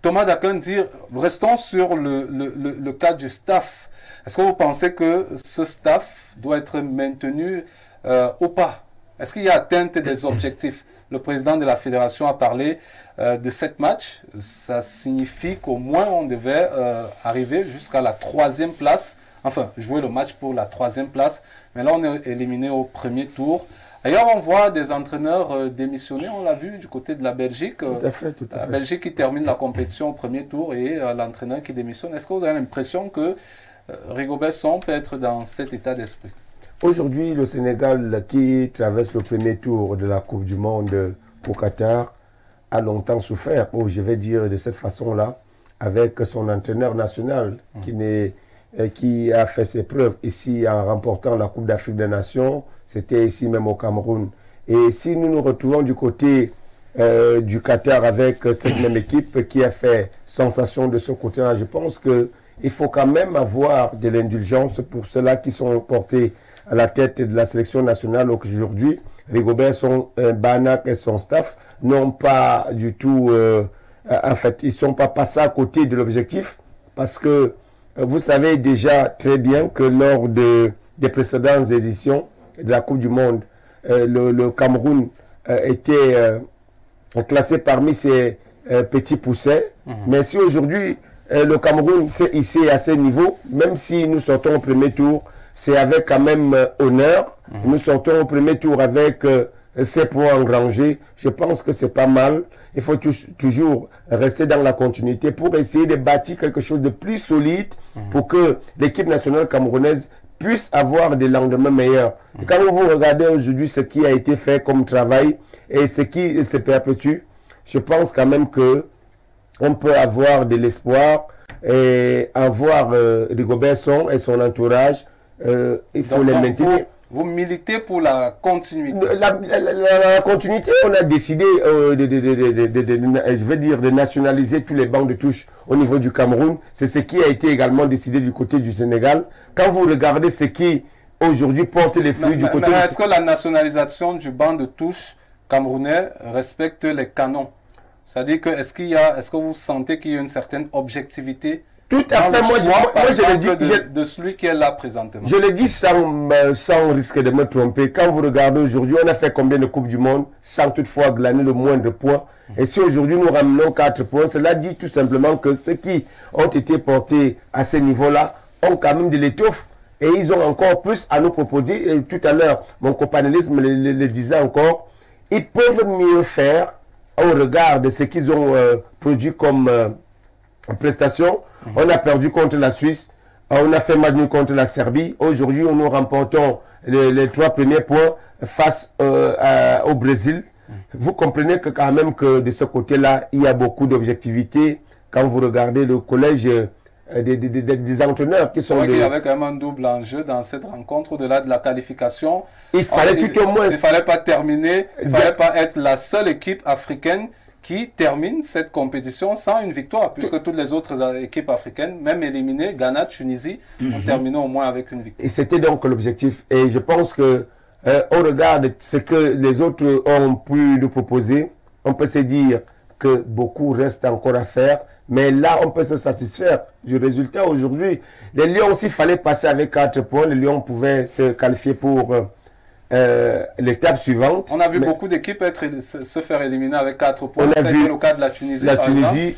Thomas Dakan dit, restons sur le cas du staff. Est-ce que vous pensez que ce staff doit être maintenu ou pas? Est-ce qu'il y a atteinte des objectifs? Le président de la fédération a parlé de 7 matchs. Ça signifie qu'au moins on devait arriver jusqu'à la 3e place. Enfin, jouer le match pour la 3e place. Mais là, on est éliminé au premier tour. D'ailleurs, on voit des entraîneurs démissionner. On l'a vu du côté de la Belgique. Tout à fait. La Belgique qui termine la compétition au premier tour et l'entraîneur qui démissionne. Est-ce que vous avez l'impression que Rigobert Song peut être dans cet état d'esprit? Aujourd'hui, le Sénégal, qui traverse le premier tour de la Coupe du Monde au Qatar, a longtemps souffert, je vais dire de cette façon-là, avec son entraîneur national qui a fait ses preuves ici en remportant la Coupe d'Afrique des Nations. C'était ici même au Cameroun. Et si nous nous retrouvons du côté du Qatar avec cette même équipe qui a fait sensation de ce côté-là, je pense qu'il faut quand même avoir de l'indulgence pour ceux-là qui sont portés à la tête de la sélection nationale aujourd'hui. Rigobert, Banak et son staff n'ont pas du tout, en fait, ils ne sont pas passés à côté de l'objectif parce que vous savez déjà très bien que lors des précédentes éditions de la Coupe du Monde, le Cameroun était classé parmi ces petits poussins. Mais si aujourd'hui, le Cameroun s'est hissé à ce niveau, même si nous sortons au premier tour, c'est avec quand même honneur. Nous sortons au premier tour avec ces points engrangés. Je pense que c'est pas mal. Il faut toujours rester dans la continuité pour essayer de bâtir quelque chose de plus solide pour que l'équipe nationale camerounaise puisse avoir des lendemains meilleurs. Et quand vous regardez aujourd'hui ce qui a été fait comme travail et ce qui se perpétue, je pense quand même que on peut avoir de l'espoir et avoir Rigobert Song et son entourage. Il faut les maintenir. Vous militez pour la continuité. La continuité, on a décidé je vais dire, de nationaliser tous les bancs de touche au niveau du Cameroun. C'est ce qui a été également décidé du côté du Sénégal. Quand vous regardez ce qui aujourd'hui porte les fruits du côté... Est-ce que la nationalisation du banc de touche camerounais respecte les canons? C'est-à-dire que est-ce que vous sentez qu'il y a une certaine objectivité? Tout à fait, moi je le dis de celui qui est là présentement. Je le dis sans risque de me tromper. Quand vous regardez aujourd'hui, on a fait combien de Coupes du Monde sans toutefois glaner le moindre point. Et si aujourd'hui nous ramenons 4 points, cela dit tout simplement que ceux qui ont été portés à ce niveau-là ont quand même de l'étoffe. Et ils ont encore plus à nous proposer. Et tout à l'heure, mon copanéliste le disait encore, ils peuvent mieux faire au regard de ce qu'ils ont produit comme prestations. On a perdu contre la Suisse, on a fait match nul contre la Serbie. Aujourd'hui, nous remportons les 3 premiers points face au Brésil. Vous comprenez que quand même que de ce côté-là, il y a beaucoup d'objectivité. Quand vous regardez le collège des entraîneurs qui sont... Il y avait quand même un double enjeu dans cette rencontre au-delà de la qualification. Il fallait tout au moins... Il ne fallait pas terminer, il ne fallait pas être la seule équipe africaine qui termine cette compétition sans une victoire, puisque toutes les autres équipes africaines, même éliminées, Ghana, Tunisie, ont terminé au moins avec une victoire. Et c'était donc l'objectif. Et je pense que on regarde ce que les autres ont pu nous proposer, on peut se dire que beaucoup reste encore à faire, mais là, on peut se satisfaire du résultat aujourd'hui. Les Lions, s'il fallait passer avec 4 points, les Lions pouvaient se qualifier pour l'étape suivante. On a vu beaucoup d'équipes se faire éliminer avec 4 points. On a vu le cas de la Tunisie.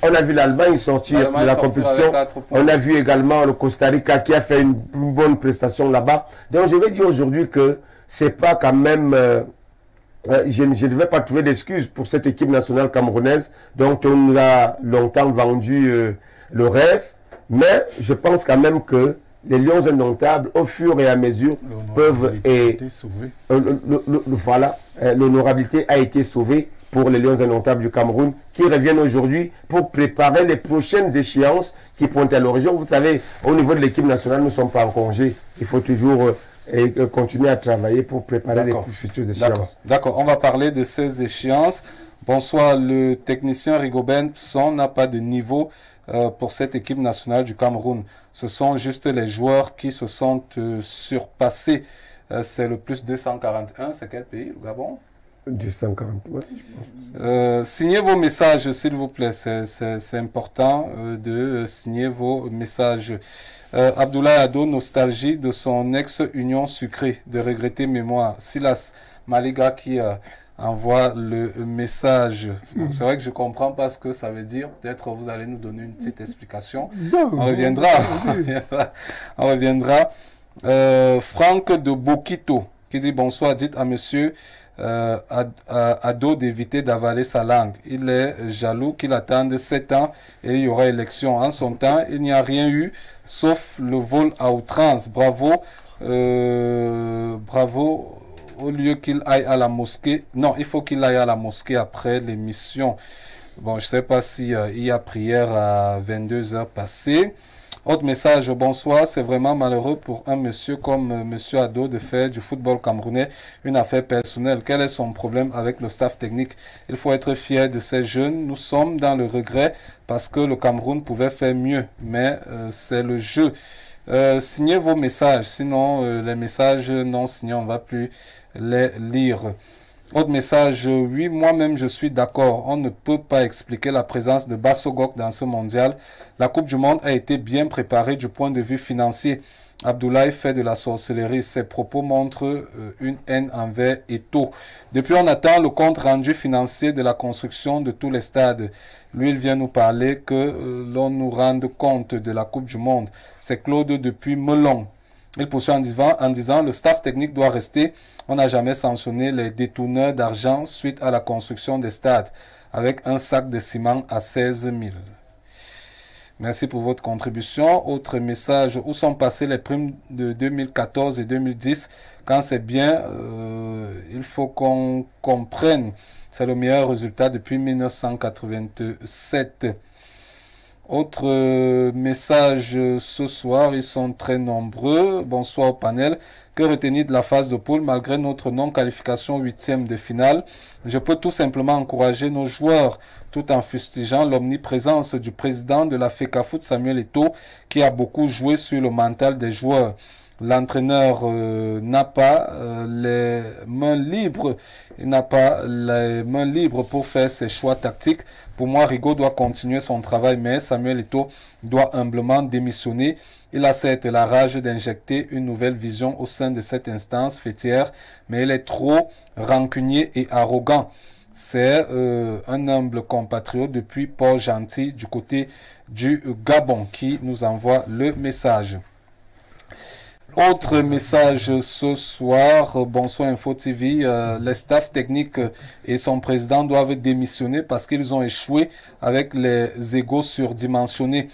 On a vu l'Allemagne sortir de la compétition. On a vu également le Costa Rica qui a fait une bonne prestation là-bas. Donc je vais dire aujourd'hui que c'est pas quand même... je ne devais pas trouver d'excuses pour cette équipe nationale camerounaise dont on nous a longtemps vendu le rêve. Mais je pense quand même que les Lions indomptables, au fur et à mesure, peuvent... Voilà, l'honorabilité a été sauvée pour les Lions indomptables du Cameroun qui reviennent aujourd'hui pour préparer les prochaines échéances qui pointent à l'horizon. Vous savez, au niveau de l'équipe nationale, nous ne sommes pas en congé. Il faut toujours continuer à travailler pour préparer les futures échéances. D'accord, on va parler de ces échéances. Bonsoir, le technicien Rigobert Pson n'a pas de niveau pour cette équipe nationale du Cameroun. Ce sont juste les joueurs qui se sont surpassés. C'est le plus 241, c'est quel pays, le Gabon? 240, ouais. Signez vos messages, s'il vous plaît. C'est important de signer vos messages. Abdoulaye Ado, nostalgie de son ex-union sucrée, de regretter mémoire. Silas Maliga qui envoie le message. C'est vrai que je comprends pas ce que ça veut dire. Peut-être vous allez nous donner une petite explication. On reviendra. On reviendra. Franck de Bokito qui dit bonsoir, dites à monsieur Ado d'éviter d'avaler sa langue. Il est jaloux qu'il attende 7 ans et il y aura élection. En son temps, il n'y a rien eu sauf le vol à outrance. Bravo. Bravo. Au lieu qu'il aille à la mosquée. Non, il faut qu'il aille à la mosquée après l'émission. Bon, je ne sais pas si il y a prière à 22 heures passées. Autre message, bonsoir. C'est vraiment malheureux pour un monsieur comme monsieur Ado de faire du football camerounais une affaire personnelle. Quel est son problème avec le staff technique? Il faut être fier de ces jeunes. Nous sommes dans le regret parce que le Cameroun pouvait faire mieux. Mais c'est le jeu. Signez vos messages. Sinon, les messages non signés, on ne va plus les lire. Autre message, oui, moi-même je suis d'accord. On ne peut pas expliquer la présence de Bassogok dans ce mondial. La Coupe du Monde a été bien préparée du point de vue financier. Abdoulaye fait de la sorcellerie. Ses propos montrent une haine envers Eto'o. Depuis, on attend le compte rendu financier de la construction de tous les stades. Lui, il vient nous parler que l'on nous rende compte de la Coupe du Monde. C'est Claude depuis Melon. Il poursuit en disant le staff technique doit rester. On n'a jamais sanctionné les détourneurs d'argent suite à la construction des stades avec un sac de ciment à 16 000. Merci pour votre contribution. Autre message, où sont passées les primes de 2014 et 2010? Quand c'est bien, il faut qu'on comprenne. C'est le meilleur résultat depuis 1987. Autre message ce soir, ils sont très nombreux. Bonsoir au panel. Que retenir de la phase de poule malgré notre non-qualification 8e de finale? Je peux tout simplement encourager nos joueurs tout en fustigeant l'omniprésence du président de la FECAFOOT, Samuel Eto'o, qui a beaucoup joué sur le mental des joueurs. L'entraîneur n'a pas les mains libres. Il n'a pas les mains libres pour faire ses choix tactiques. Pour moi, Rigo doit continuer son travail, mais Samuel Eto'o doit humblement démissionner. Il a certes la rage d'injecter une nouvelle vision au sein de cette instance fêtière, mais il est trop rancunier et arrogant. C'est un humble compatriote depuis Port-Gentil du côté du Gabon qui nous envoie le message. Autre message ce soir, bonsoir Info TV, les staffs techniques et son président doivent démissionner parce qu'ils ont échoué avec les égos surdimensionnés.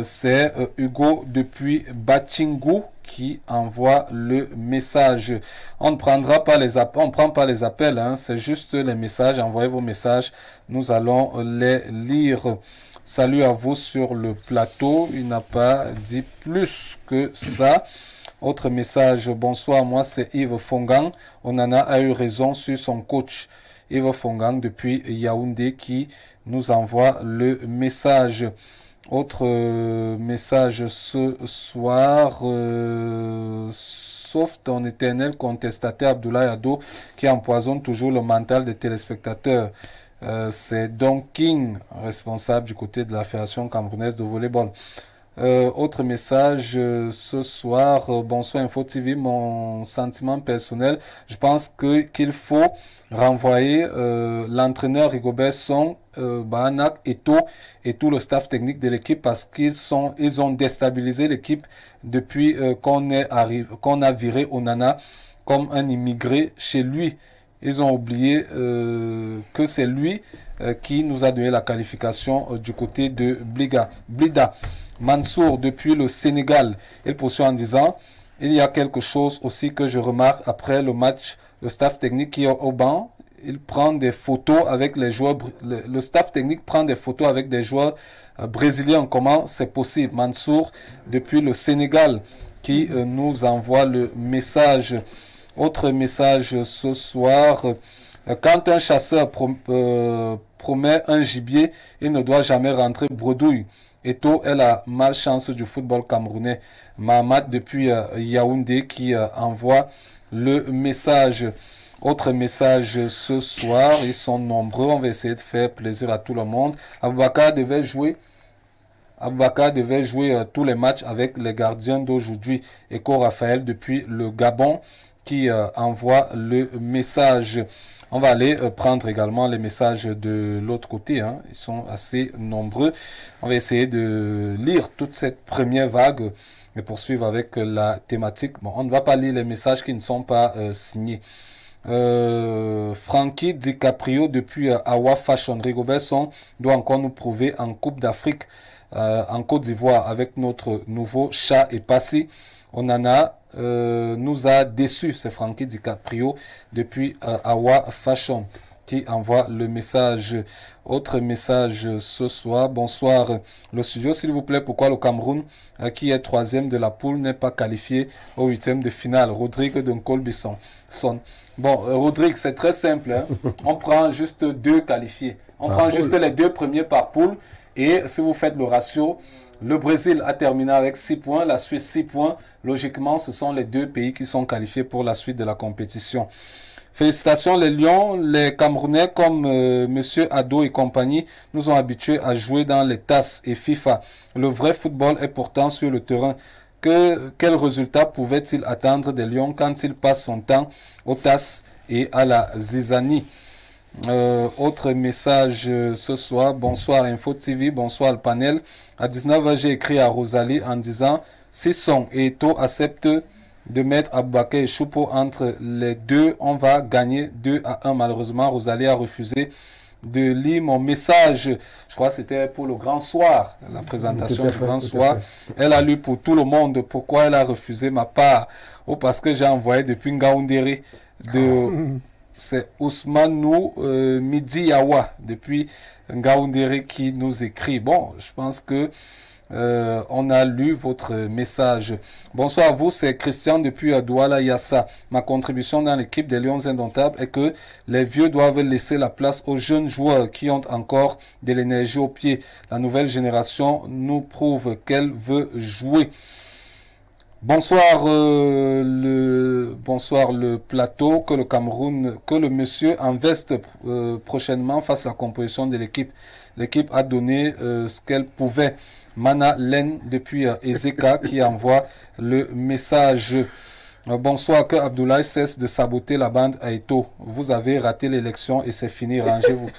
C'est Hugo depuis Bachingou qui envoie le message. On ne prendra pas les appels, on prend pas les appels, hein, c'est juste les messages. Envoyez vos messages, nous allons les lire. Salut à vous sur le plateau. Il n'a pas dit plus que ça. Autre message. Bonsoir, moi c'est Yves Fongang. Onana a eu raison sur son coach. Yves Fongang depuis Yaoundé qui nous envoie le message. Autre message ce soir. Sauf ton éternel contestataire Abdoulaye Ado qui empoisonne toujours le mental des téléspectateurs. C'est Don King, responsable du côté de la Fédération camerounaise de volleyball. Autre message ce soir, bonsoir Info TV, mon sentiment personnel, je pense qu'il faut renvoyer l'entraîneur Rigobert Song, Bahanak, Eto'o et tout le staff technique de l'équipe parce ils ont déstabilisé l'équipe depuis qu'on a viré Onana comme un immigré chez lui. Ils ont oublié que c'est lui qui nous a donné la qualification du côté de Blida. Mansour, depuis le Sénégal, il poursuit en disant « Il y a quelque chose aussi que je remarque après le match, le staff technique qui est au banc, il prend des photos avec les joueurs, le staff technique prend des photos avec des joueurs brésiliens. Comment c'est possible ?» Mansour, depuis le Sénégal, qui nous envoie le message. Autre message ce soir, quand un chasseur promet un gibier, il ne doit jamais rentrer bredouille. Eto'o est la malchance du football camerounais. Mahamad depuis Yaoundé qui envoie le message. Autre message ce soir, ils sont nombreux, on va essayer de faire plaisir à tout le monde. Aboubakar devait jouer tous les matchs avec les gardiens d'aujourd'hui. Eko Raphaël depuis le Gabon qui envoie le message. On va aller prendre également les messages de l'autre côté. Ils sont assez nombreux. On va essayer de lire toute cette première vague et poursuivre avec la thématique. Bon, on ne va pas lire les messages qui ne sont pas signés. Frankie DiCaprio depuis Awa Fashion. Rigobert Song doit encore nous prouver en Coupe d'Afrique en Côte d'Ivoire avec notre nouveau chat et passé. Onana nous a déçus, c'est Frankie DiCaprio depuis Awa Fashion qui envoie le message. Autre message ce soir, bonsoir le studio, s'il vous plaît, pourquoi le Cameroun qui est troisième de la poule n'est pas qualifié au huitième de finale? Rodrigue de Nkolbisson. Bon, Rodrigue, c'est très simple, on prend juste 2 qualifiés, on prend juste les 2 premiers par poule et si vous faites le ratio, le Brésil a terminé avec 6 points, la Suisse 6 points. Logiquement, ce sont les 2 pays qui sont qualifiés pour la suite de la compétition. Félicitations les Lions, les Camerounais comme Monsieur Ado et compagnie nous ont habitués à jouer dans les TAS et FIFA. Le vrai football est pourtant sur le terrain. Quel résultat pouvait-il attendre des Lions quand il passe son temps aux TAS et à la Zizanie? Autre message ce soir, bonsoir Info TV, bonsoir le panel. À 19h, j'ai écrit à Rosalie en disant si Song et Eto'o acceptent de mettre Aboubakar et Choupo entre les deux, on va gagner 2-1. Malheureusement, Rosalie a refusé de lire mon message. Je crois que c'était pour le grand soir, la présentation du grand soir. Elle a lu pour tout le monde. Pourquoi elle a refusé ma part? Parce que j'ai envoyé depuis Ngaoundéré de... C'est Ousmanou Midi Yawa depuis Ngaoundéré qui nous écrit. Bon, je pense que on a lu votre message. Bonsoir à vous, c'est Christian depuis Douala Yassa. Ma contribution dans l'équipe des Lions Indomptables est que les vieux doivent laisser la place aux jeunes joueurs qui ont encore de l'énergie au pied. La nouvelle génération nous prouve qu'elle veut jouer. Bonsoir le plateau, que le Cameroun, que le monsieur investe prochainement fasse la composition de l'équipe. L'équipe a donné ce qu'elle pouvait. Mana Len depuis Ezeka qui envoie le message. Bonsoir, que Abdoulaye cesse de saboter la bande à Eto'o. Vous avez raté l'élection et c'est fini, rangez-vous.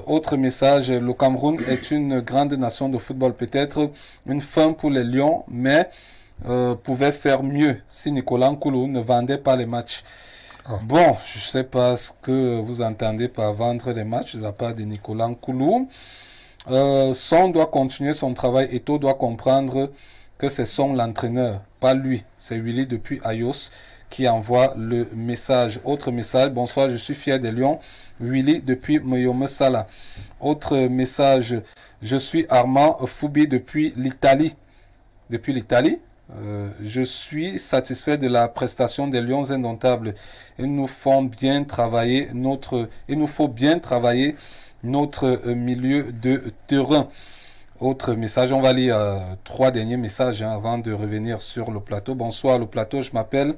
Autre message, le Cameroun est une grande nation de football, peut-être une fin pour les Lions, mais pouvait faire mieux si Nicolas Nkoulou ne vendait pas les matchs. Bon, je ne sais pas ce que vous entendez par vendre les matchs de la part de Nicolas Nkoulou. Son doit continuer son travail. Eto'o doit comprendre que c'est son l'entraîneur, pas lui. C'est Willy depuis Ayos qui envoie le message. Autre message, bonsoir, je suis fier des Lions. Willy depuis Moyome Sala. Autre message, je suis Armand Foubi depuis l'Italie. Depuis l'Italie, je suis satisfait de la prestation des Lions Indomptables. Il nous faut bien travailler notre milieu de terrain. Autre message, on va lire 3 derniers messages avant de revenir sur le plateau. Bonsoir le plateau, je m'appelle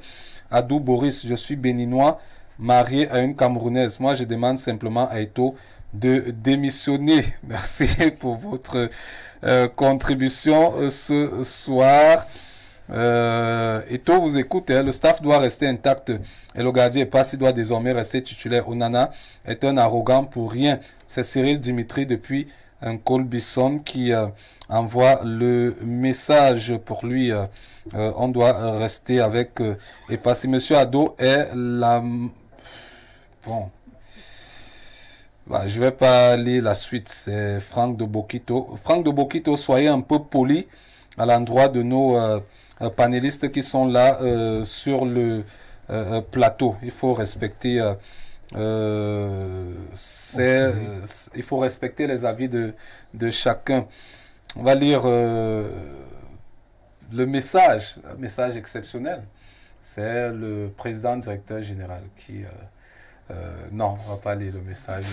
Adou Boris, je suis béninois, marié à une Camerounaise. Moi je demande simplement à Eto'o de démissionner. Merci pour votre contribution ce soir. Eto vous écoute, le staff doit rester intact et le gardien Epassi doit désormais rester titulaire. Onana est un arrogant pour rien. C'est Cyril Dimitri depuis un Colbisson qui envoie le message pour lui. On doit rester avec Epassi. Monsieur Ado est la... Bon... Bah, je vais pas lire la suite, c'est Franck de Bokito. Franck de Bokito, soyez un peu poli à l'endroit de nos panélistes qui sont là sur le plateau. Il faut respecter il faut respecter les avis de chacun. On va lire le message, un message exceptionnel. C'est le président directeur général qui... non, on va pas lire le message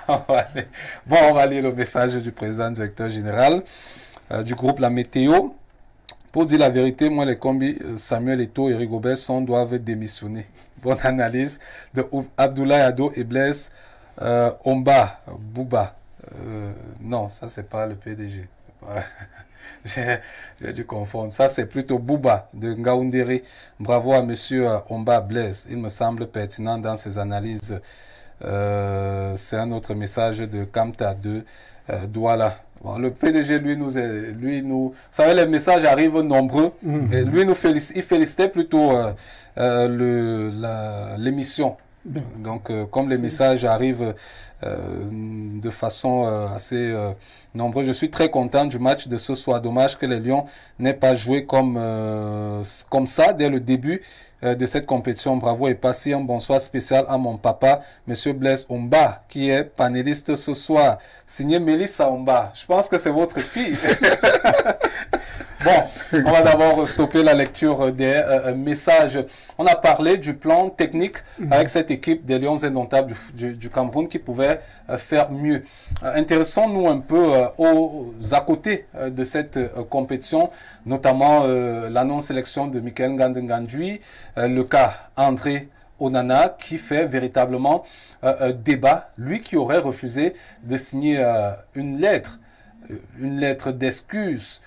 on va lire le message du président directeur général du groupe La Météo. Pour dire la vérité, moi les combis Samuel Eto'o et Rigobert doivent démissionner. Bonne analyse de Abdoulaye Ado et Blaise Omba Bouba. Non, ça c'est pas le PDG. J'ai dû confondre. Ça, c'est plutôt Bouba de Ngaoundéré. Bravo à monsieur Omba Blaise. Il me semble pertinent dans ses analyses. C'est un autre message de Kamta de Douala. Bon, le PDG, vous savez, les messages arrivent nombreux. Et lui, il félicitait plutôt l'émission. Donc, comme les messages arrivent de façon assez nombreuse, je suis très content du match de ce soir. Dommage que les Lions n'aient pas joué comme ça dès le début de cette compétition. Bravo et passez un bonsoir spécial à mon papa, monsieur Blaise Omba, qui est panéliste ce soir. Signé Mélissa Omba. Je pense que c'est votre fille. Bon, on va d'abord stopper la lecture des messages. On a parlé du plan technique avec cette équipe des Lions indomptables du Cameroun qui pouvait faire mieux. Intéressons-nous un peu aux à côté de cette compétition, notamment la non-sélection de Michael Ngandengandui, le cas André Onana qui fait véritablement débat, lui qui aurait refusé de signer une lettre d'excuse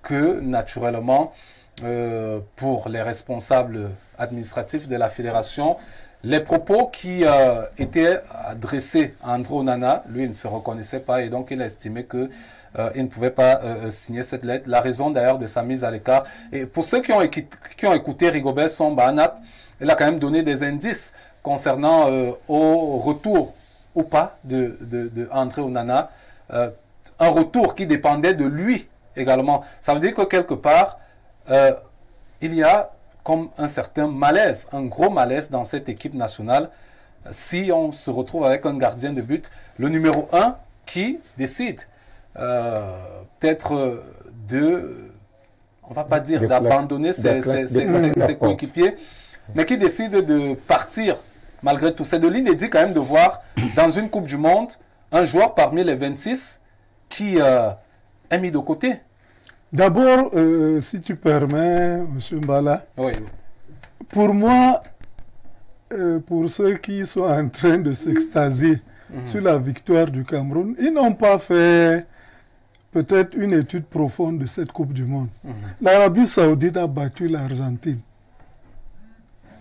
que naturellement pour les responsables administratifs de la fédération, les propos qui étaient adressés à André Onana, lui il ne se reconnaissait pas et donc il a estimé que il ne pouvait pas signer cette lettre. La raison d'ailleurs de sa mise à l'écart. Et pour ceux qui ont écouté Rigobert Song-Bahanak, il a quand même donné des indices concernant au retour ou pas de André Onana, un retour qui dépendait de lui également. Ça veut dire que quelque part, il y a comme un certain malaise, un gros malaise dans cette équipe nationale si on se retrouve avec un gardien de but, le numéro 1 qui décide peut-être on va pas dire d'abandonner ses coéquipiers, mais qui décide de partir malgré tout. C'est de l'inédit quand même de voir dans une Coupe du Monde un joueur parmi les 26 qui est mis de côté. D'abord, si tu permets, M. Mbala, oui. Pour moi, pour ceux qui sont en train de s'extasier sur la victoire du Cameroun, ils n'ont pas fait peut-être une étude profonde de cette Coupe du Monde. L'Arabie Saoudite a battu l'Argentine.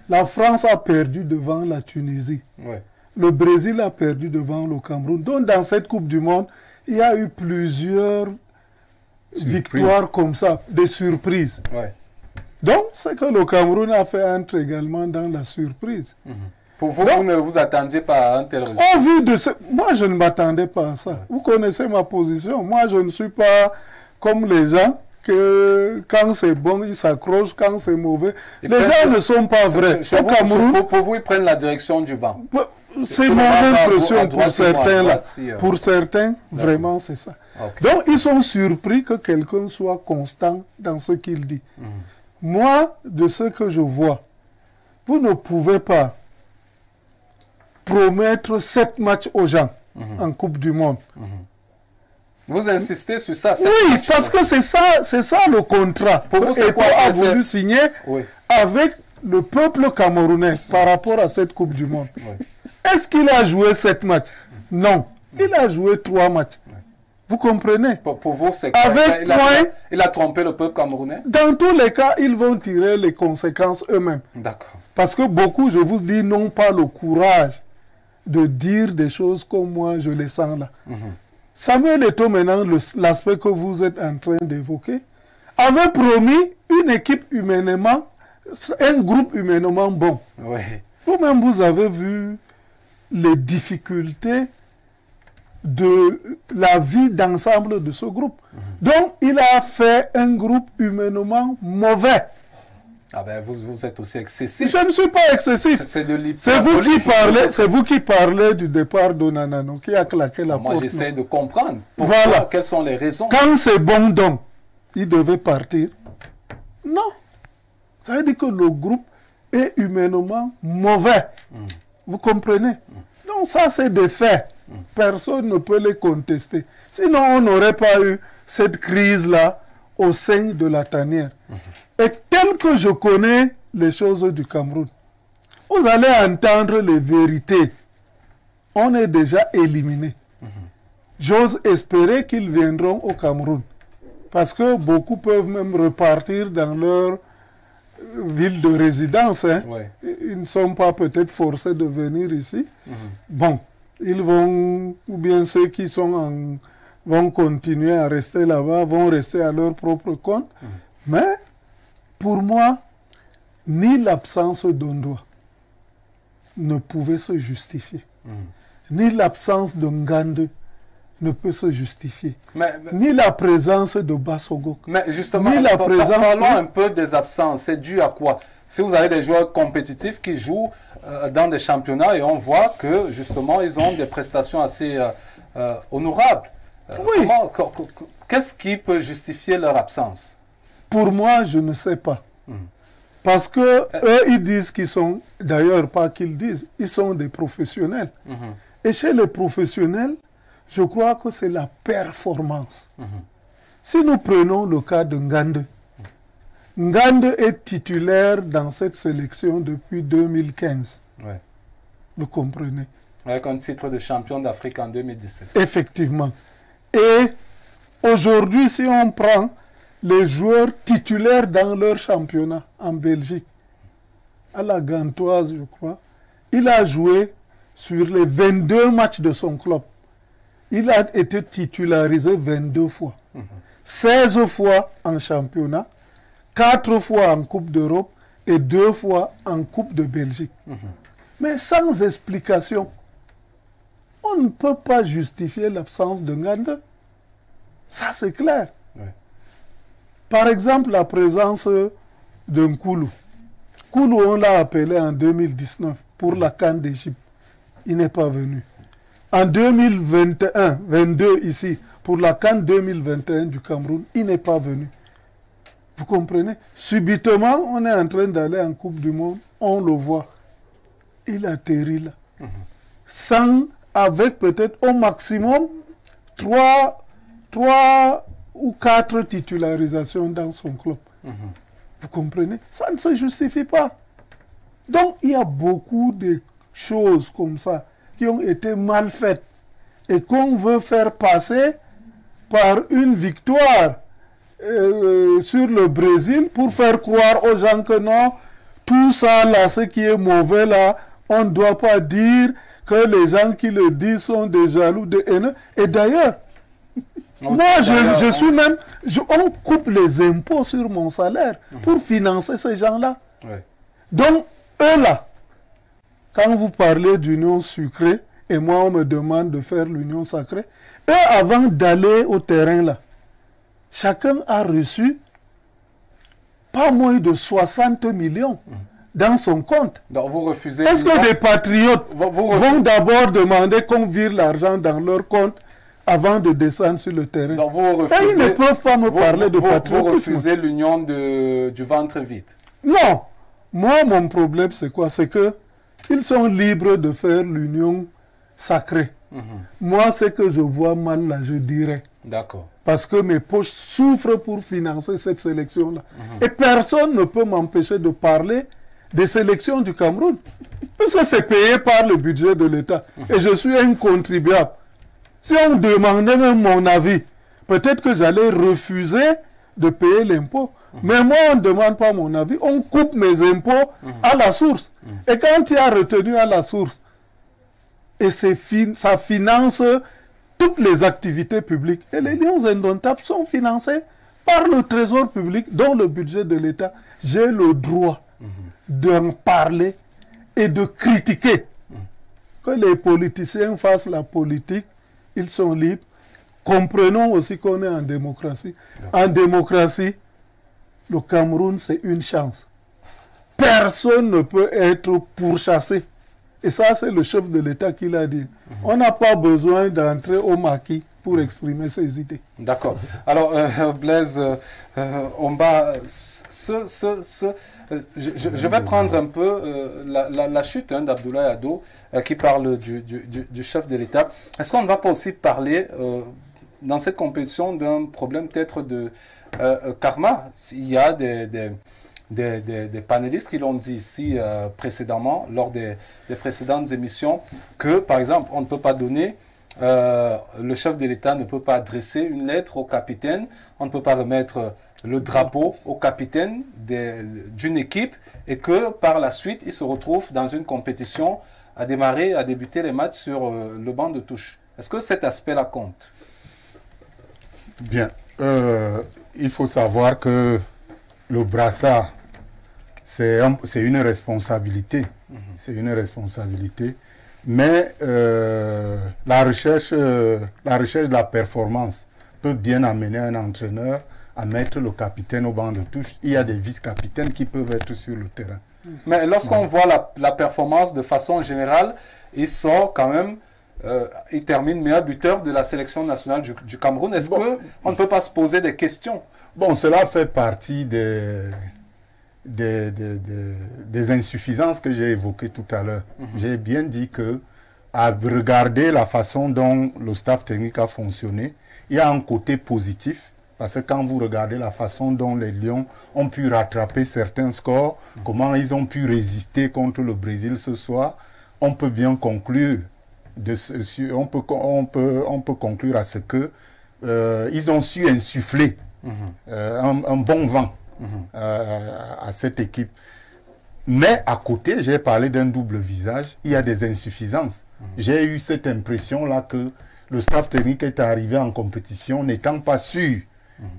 La France a perdu devant la Tunisie. Ouais. Le Brésil a perdu devant le Cameroun. Donc dans cette Coupe du Monde, il y a eu plusieurs victoires comme ça, des surprises. Ouais. Donc, c'est que le Cameroun a fait entrer également dans la surprise. Pour vous, donc, vous ne vous attendiez pas à un tel résultat? Au vu de ce... Moi, je ne m'attendais pas à ça. Ouais. Vous connaissez ma position. Moi, je ne suis pas comme les gens que quand c'est bon, ils s'accrochent, quand c'est mauvais. Les gens ne sont pas vrais. Au Cameroun... Pour vous, ils prennent la direction du vent. C'est mon impression pour certains là. Pour certains, vraiment, c'est ça. Okay. Donc, ils sont surpris que quelqu'un soit constant dans ce qu'il dit. Moi, de ce que je vois, vous ne pouvez pas promettre 7 matchs aux gens en Coupe du Monde. Vous insistez sur ça? Oui, parce que c'est ça le contrat. Pour vous, c'est quoi? a voulu signer avec le peuple camerounais par rapport à cette Coupe du Monde. Est-ce qu'il a joué 7 matchs? Non. Il a joué 3 matchs. Vous comprenez? Pour vous, c'est avec il a trompé le peuple camerounais? Dans tous les cas, ils vont tirer les conséquences eux-mêmes. D'accord. Parce que beaucoup, je vous dis, n'ont pas le courage de dire des choses comme moi, je les sens là. Samuel Eto'o, maintenant, l'aspect que vous êtes en train d'évoquer, avait promis une équipe humainement, un groupe humainement bon. Oui. Vous-même, vous avez vu les difficultés de la vie d'ensemble de ce groupe. Donc, il a fait un groupe humainement mauvais. Ah ben, vous êtes aussi excessif. Je ne suis pas excessif. C'est vous qui parlez du départ d'Onanano, qui a claqué la porte. Moi, j'essaie de comprendre. Pourquoi, quelles sont les raisons? Quand c'est bon donc, il devait partir. Non. Ça veut dire que le groupe est humainement mauvais. Vous comprenez? Donc ça, c'est des faits. Personne ne peut les contester. Sinon, on n'aurait pas eu cette crise-là au sein de la tanière. Et tel que je connais les choses du Cameroun, vous allez entendre les vérités. On est déjà éliminé. J'ose espérer qu'ils viendront au Cameroun. Parce que beaucoup peuvent même repartir dans leur ville de résidence. Hein. Ouais. Ils ne sont pas peut-être forcés de venir ici. Bon, ils vont, ou bien ceux qui sont vont continuer à rester là-bas, vont rester à leur propre compte. Mais, pour moi, ni l'absence d'Ondoa ne pouvait se justifier. Ni l'absence de Ngande ne peut se justifier. Ni la présence de Bassogok. Mais justement, parlons un peu des absences. C'est dû à quoi? Si vous avez des joueurs compétitifs qui jouent dans des championnats et on voit que justement ils ont des prestations assez honorables. Oui. Qu'est-ce qui peut justifier leur absence? Pour moi, je ne sais pas. Parce que eux, ils disent qu'ils sont, d'ailleurs pas qu'ils disent, ils sont des professionnels. Et chez les professionnels, je crois que c'est la performance. Si nous prenons le cas de Ngande, Ngande est titulaire dans cette sélection depuis 2015. Ouais. Vous comprenez? Avec un titre de champion d'Afrique en 2017. Effectivement. Et aujourd'hui, si on prend les joueurs titulaires dans leur championnat en Belgique, à la Gantoise, je crois, il a joué sur les 22 matchs de son club. Il a été titularisé 22 fois. 16 fois en championnat, 4 fois en Coupe d'Europe et 2 fois en Coupe de Belgique. Mais sans explication. On ne peut pas justifier l'absence de Ngande. Ça, c'est clair. Ouais. Par exemple, la présence de Nkoulou. Nkoulou, on l'a appelé en 2019 pour la CAN d'Égypte. Il n'est pas venu. En 2021-22 ici, pour la CAN 2021 du Cameroun, il n'est pas venu. Vous comprenez? Subitement, on est en train d'aller en Coupe du Monde, on le voit. Il atterrit là. Avec peut-être au maximum 3 ou 4 titularisations dans son club. Vous comprenez? Ça ne se justifie pas. Donc, il y a beaucoup de choses comme ça qui ont été mal faites et qu'on veut faire passer par une victoire sur le Brésil pour faire croire aux gens que non, tout ça là, ce qui est mauvais là, on ne doit pas dire que les gens qui le disent sont des jaloux, des haineux. Et d'ailleurs, moi je suis même, on coupe les impôts sur mon salaire pour financer ces gens-là. Ouais. Donc, eux là, quand vous parlez d'union sucrée, et moi on me demande de faire l'union sacrée, eux avant d'aller au terrain là, chacun a reçu pas moins de 60 millions dans son compte. Donc vous refusez. Est-ce que des patriotes vont d'abord demander qu'on vire l'argent dans leur compte avant de descendre sur le terrain? Donc vous refusez, et ils ne peuvent pas me parler de patriotisme. Vous refusez l'union du ventre vide? Non. Moi, mon problème, c'est quoi? C'est que ils sont libres de faire l'union sacrée. Moi, ce que je vois mal là, je dirais. D'accord. Parce que mes poches souffrent pour financer cette sélection-là. Et personne ne peut m'empêcher de parler des sélections du Cameroun. Puisque c'est payé par le budget de l'État. Et je suis un contribuable. Si on me demandait même mon avis, peut-être que j'allais refuser de payer l'impôt. Mais moi, on ne demande pas mon avis. On coupe mes impôts à la source. Et quand il y a retenu à la source, et ça finance toutes les activités publiques. Et les lions indomptables sont financés par le trésor public, dont le budget de l'État. J'ai le droit d'en parler et de critiquer. Que les politiciens fassent la politique, ils sont libres. Comprenons aussi qu'on est en démocratie. En démocratie, le Cameroun, c'est une chance. Personne ne peut être pourchassé. Et ça, c'est le chef de l'État qui l'a dit. On n'a pas besoin d'entrer au maquis pour exprimer ses idées. D'accord. Alors, Blaise, on va... je vais prendre un peu la chute d'Abdoulaye Ado qui parle du chef de l'État. Est-ce qu'on ne va pas aussi parler dans cette compétition d'un problème peut-être de karma? Il y a des panélistes qui l'ont dit ici précédemment, lors des précédentes émissions, que par exemple, on ne peut pas donner, le chef de l'État ne peut pas adresser une lettre au capitaine, on ne peut pas remettre le drapeau au capitaine d'une équipe, et que par la suite, il se retrouve dans une compétition à débuter les matchs sur le banc de touche. Est-ce que cet aspect-là compte? Bien. Il faut savoir que le brassard, c'est une responsabilité. C'est une responsabilité. Mais la recherche de la performance peut bien amener un entraîneur à mettre le capitaine au banc de touche. Il y a des vice-capitaines qui peuvent être sur le terrain. Mais lorsqu'on voit la performance de façon générale, il sort quand même... il termine meilleur buteur de la sélection nationale du Cameroun. Est-ce qu'on ne peut pas se poser des questions? Bon, cela fait partie des insuffisances que j'ai évoquées tout à l'heure. J'ai bien dit que, à regarder la façon dont le staff technique a fonctionné, il y a un côté positif, parce que quand vous regardez la façon dont les Lions ont pu rattraper certains scores, comment ils ont pu résister contre le Brésil ce soir, on peut bien conclure. On peut conclure à ce que ils ont su insuffler un bon vent à cette équipe. Mais à côté, j'ai parlé d'un double visage, il y a des insuffisances. J'ai eu cette impression-là que le staff technique est arrivé en compétition n'étant pas sûr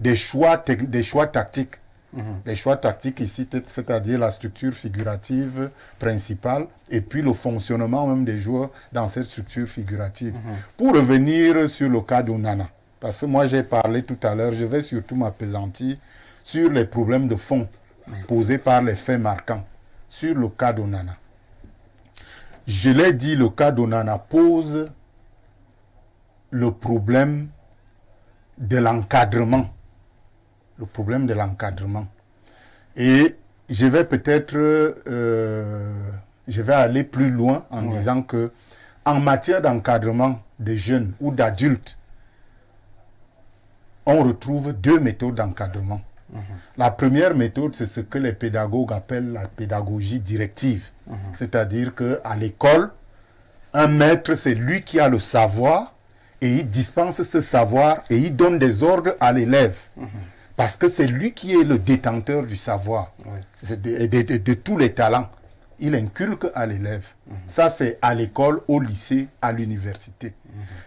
des choix tactiques. Les choix tactiques ici, c'est-à-dire la structure figurative principale et puis le fonctionnement même des joueurs dans cette structure figurative. Pour revenir sur le cas d'Onana, parce que moi j'ai parlé tout à l'heure, je vais surtout m'appesantir sur les problèmes de fond posés par les faits marquants. Sur le cas d'Onana. Je l'ai dit, le cas d'Onana pose le problème de l'encadrement. Le problème de l'encadrement. Et je vais peut-être, je vais aller plus loin en disant que en matière d'encadrement des jeunes ou d'adultes, on retrouve deux méthodes d'encadrement. La première méthode, c'est ce que les pédagogues appellent la pédagogie directive. C'est-à-dire qu'à l'école, un maître, c'est lui qui a le savoir et il dispense ce savoir et il donne des ordres à l'élève. Parce que c'est lui qui est le détenteur du savoir, de tous les talents. Il inculque à l'élève. Ça, c'est à l'école, au lycée, à l'université.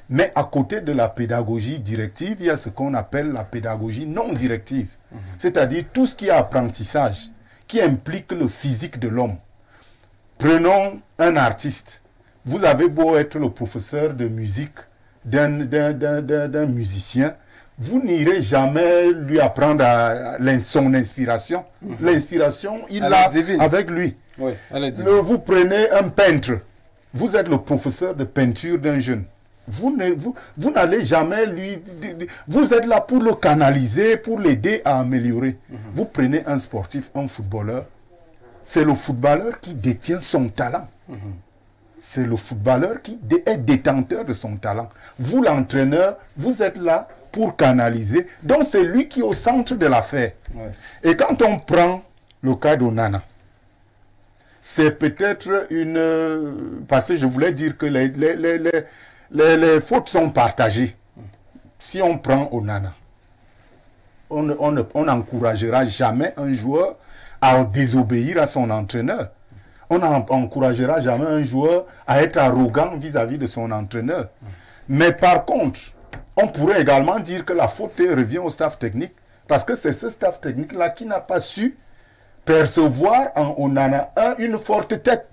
Mais à côté de la pédagogie directive, il y a ce qu'on appelle la pédagogie non directive. C'est-à-dire tout ce qui est apprentissage, qui implique le physique de l'homme. Prenons un artiste. Vous avez beau être le professeur de musique d'un musicien, vous n'irez jamais lui apprendre son inspiration. L'inspiration, il l'a avec lui. Oui, elle est divine. Vous prenez un peintre, vous êtes le professeur de peinture d'un jeune. Vous n'allez jamais lui... Vous êtes là pour le canaliser, pour l'aider à améliorer. Vous prenez un sportif, un footballeur. C'est le footballeur qui détient son talent. C'est le footballeur qui est détenteur de son talent. Vous, l'entraîneur, vous êtes là pour canaliser. Donc, c'est lui qui est au centre de l'affaire. Et quand on prend le cas d'Onana, c'est peut-être une... parce que je voulais dire que les fautes sont partagées. Si on prend Onana, on n'encouragera jamais un joueur à désobéir à son entraîneur. On n'encouragera jamais un joueur à être arrogant vis-à-vis de son entraîneur. Mais par contre, on pourrait également dire que la faute revient au staff technique, parce que c'est ce staff technique-là qui n'a pas su percevoir en Onana une forte tête.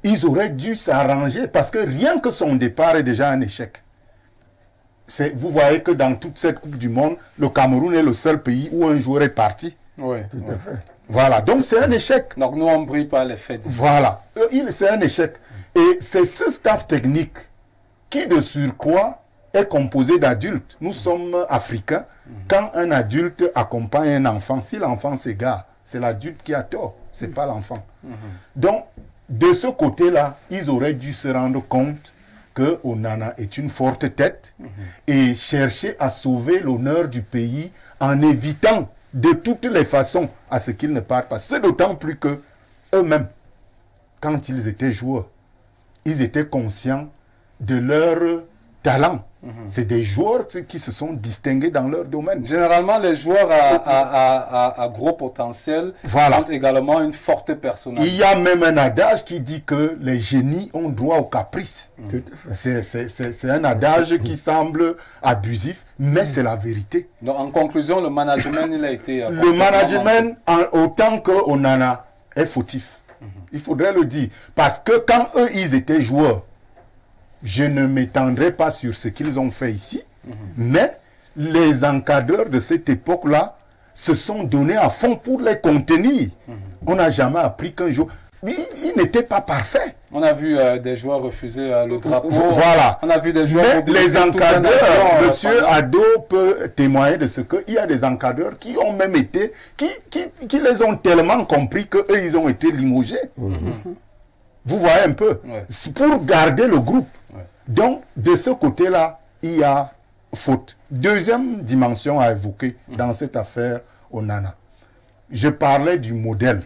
Ils auraient dû s'arranger, parce que rien que son départ est déjà un échec. Vous voyez que dans toute cette Coupe du Monde, le Cameroun est le seul pays où un joueur est parti. Oui, tout à fait. Voilà, donc c'est un échec. Donc nous, on ne brille pas les faits. Voilà, c'est un échec. Et c'est ce staff technique qui, de surcroît, est composé d'adultes. Nous sommes africains. Quand un adulte accompagne un enfant, si l'enfant s'égare, c'est l'adulte qui a tort, ce n'est pas l'enfant. Donc, de ce côté-là, ils auraient dû se rendre compte que Onana est une forte tête et chercher à sauver l'honneur du pays en évitant de toutes les façons à ce qu'ils ne partent pas. C'est d'autant plus que eux-mêmes, quand ils étaient joueurs, ils étaient conscients de leur talent. C'est des joueurs qui se sont distingués dans leur domaine. Généralement, les joueurs à gros potentiel ont également une forte personnalité. Il y a même un adage qui dit que les génies ont droit au caprice. C'est un adage qui semble abusif, mais c'est la vérité. Donc, en conclusion, le management, il a été... le management, autant qu'on en a, est fautif. Il faudrait le dire. Parce que quand eux, ils étaient joueurs, je ne m'étendrai pas sur ce qu'ils ont fait ici, mais les encadreurs de cette époque-là se sont donnés à fond pour les contenir. On n'a jamais appris qu'un jour... Ils n'étaient pas parfaits. On a vu des joueurs refuser le drapeau. Voilà. On a vu des joueurs... Mais les encadreurs, monsieur Ado peut témoigner de ce qu'il y a des encadreurs qui ont même été... qui les ont tellement compris qu'eux, ils ont été limogés. Vous voyez un peu, pour garder le groupe. Donc, de ce côté-là, il y a faute. Deuxième dimension à évoquer dans cette affaire Onana. Je parlais du modèle.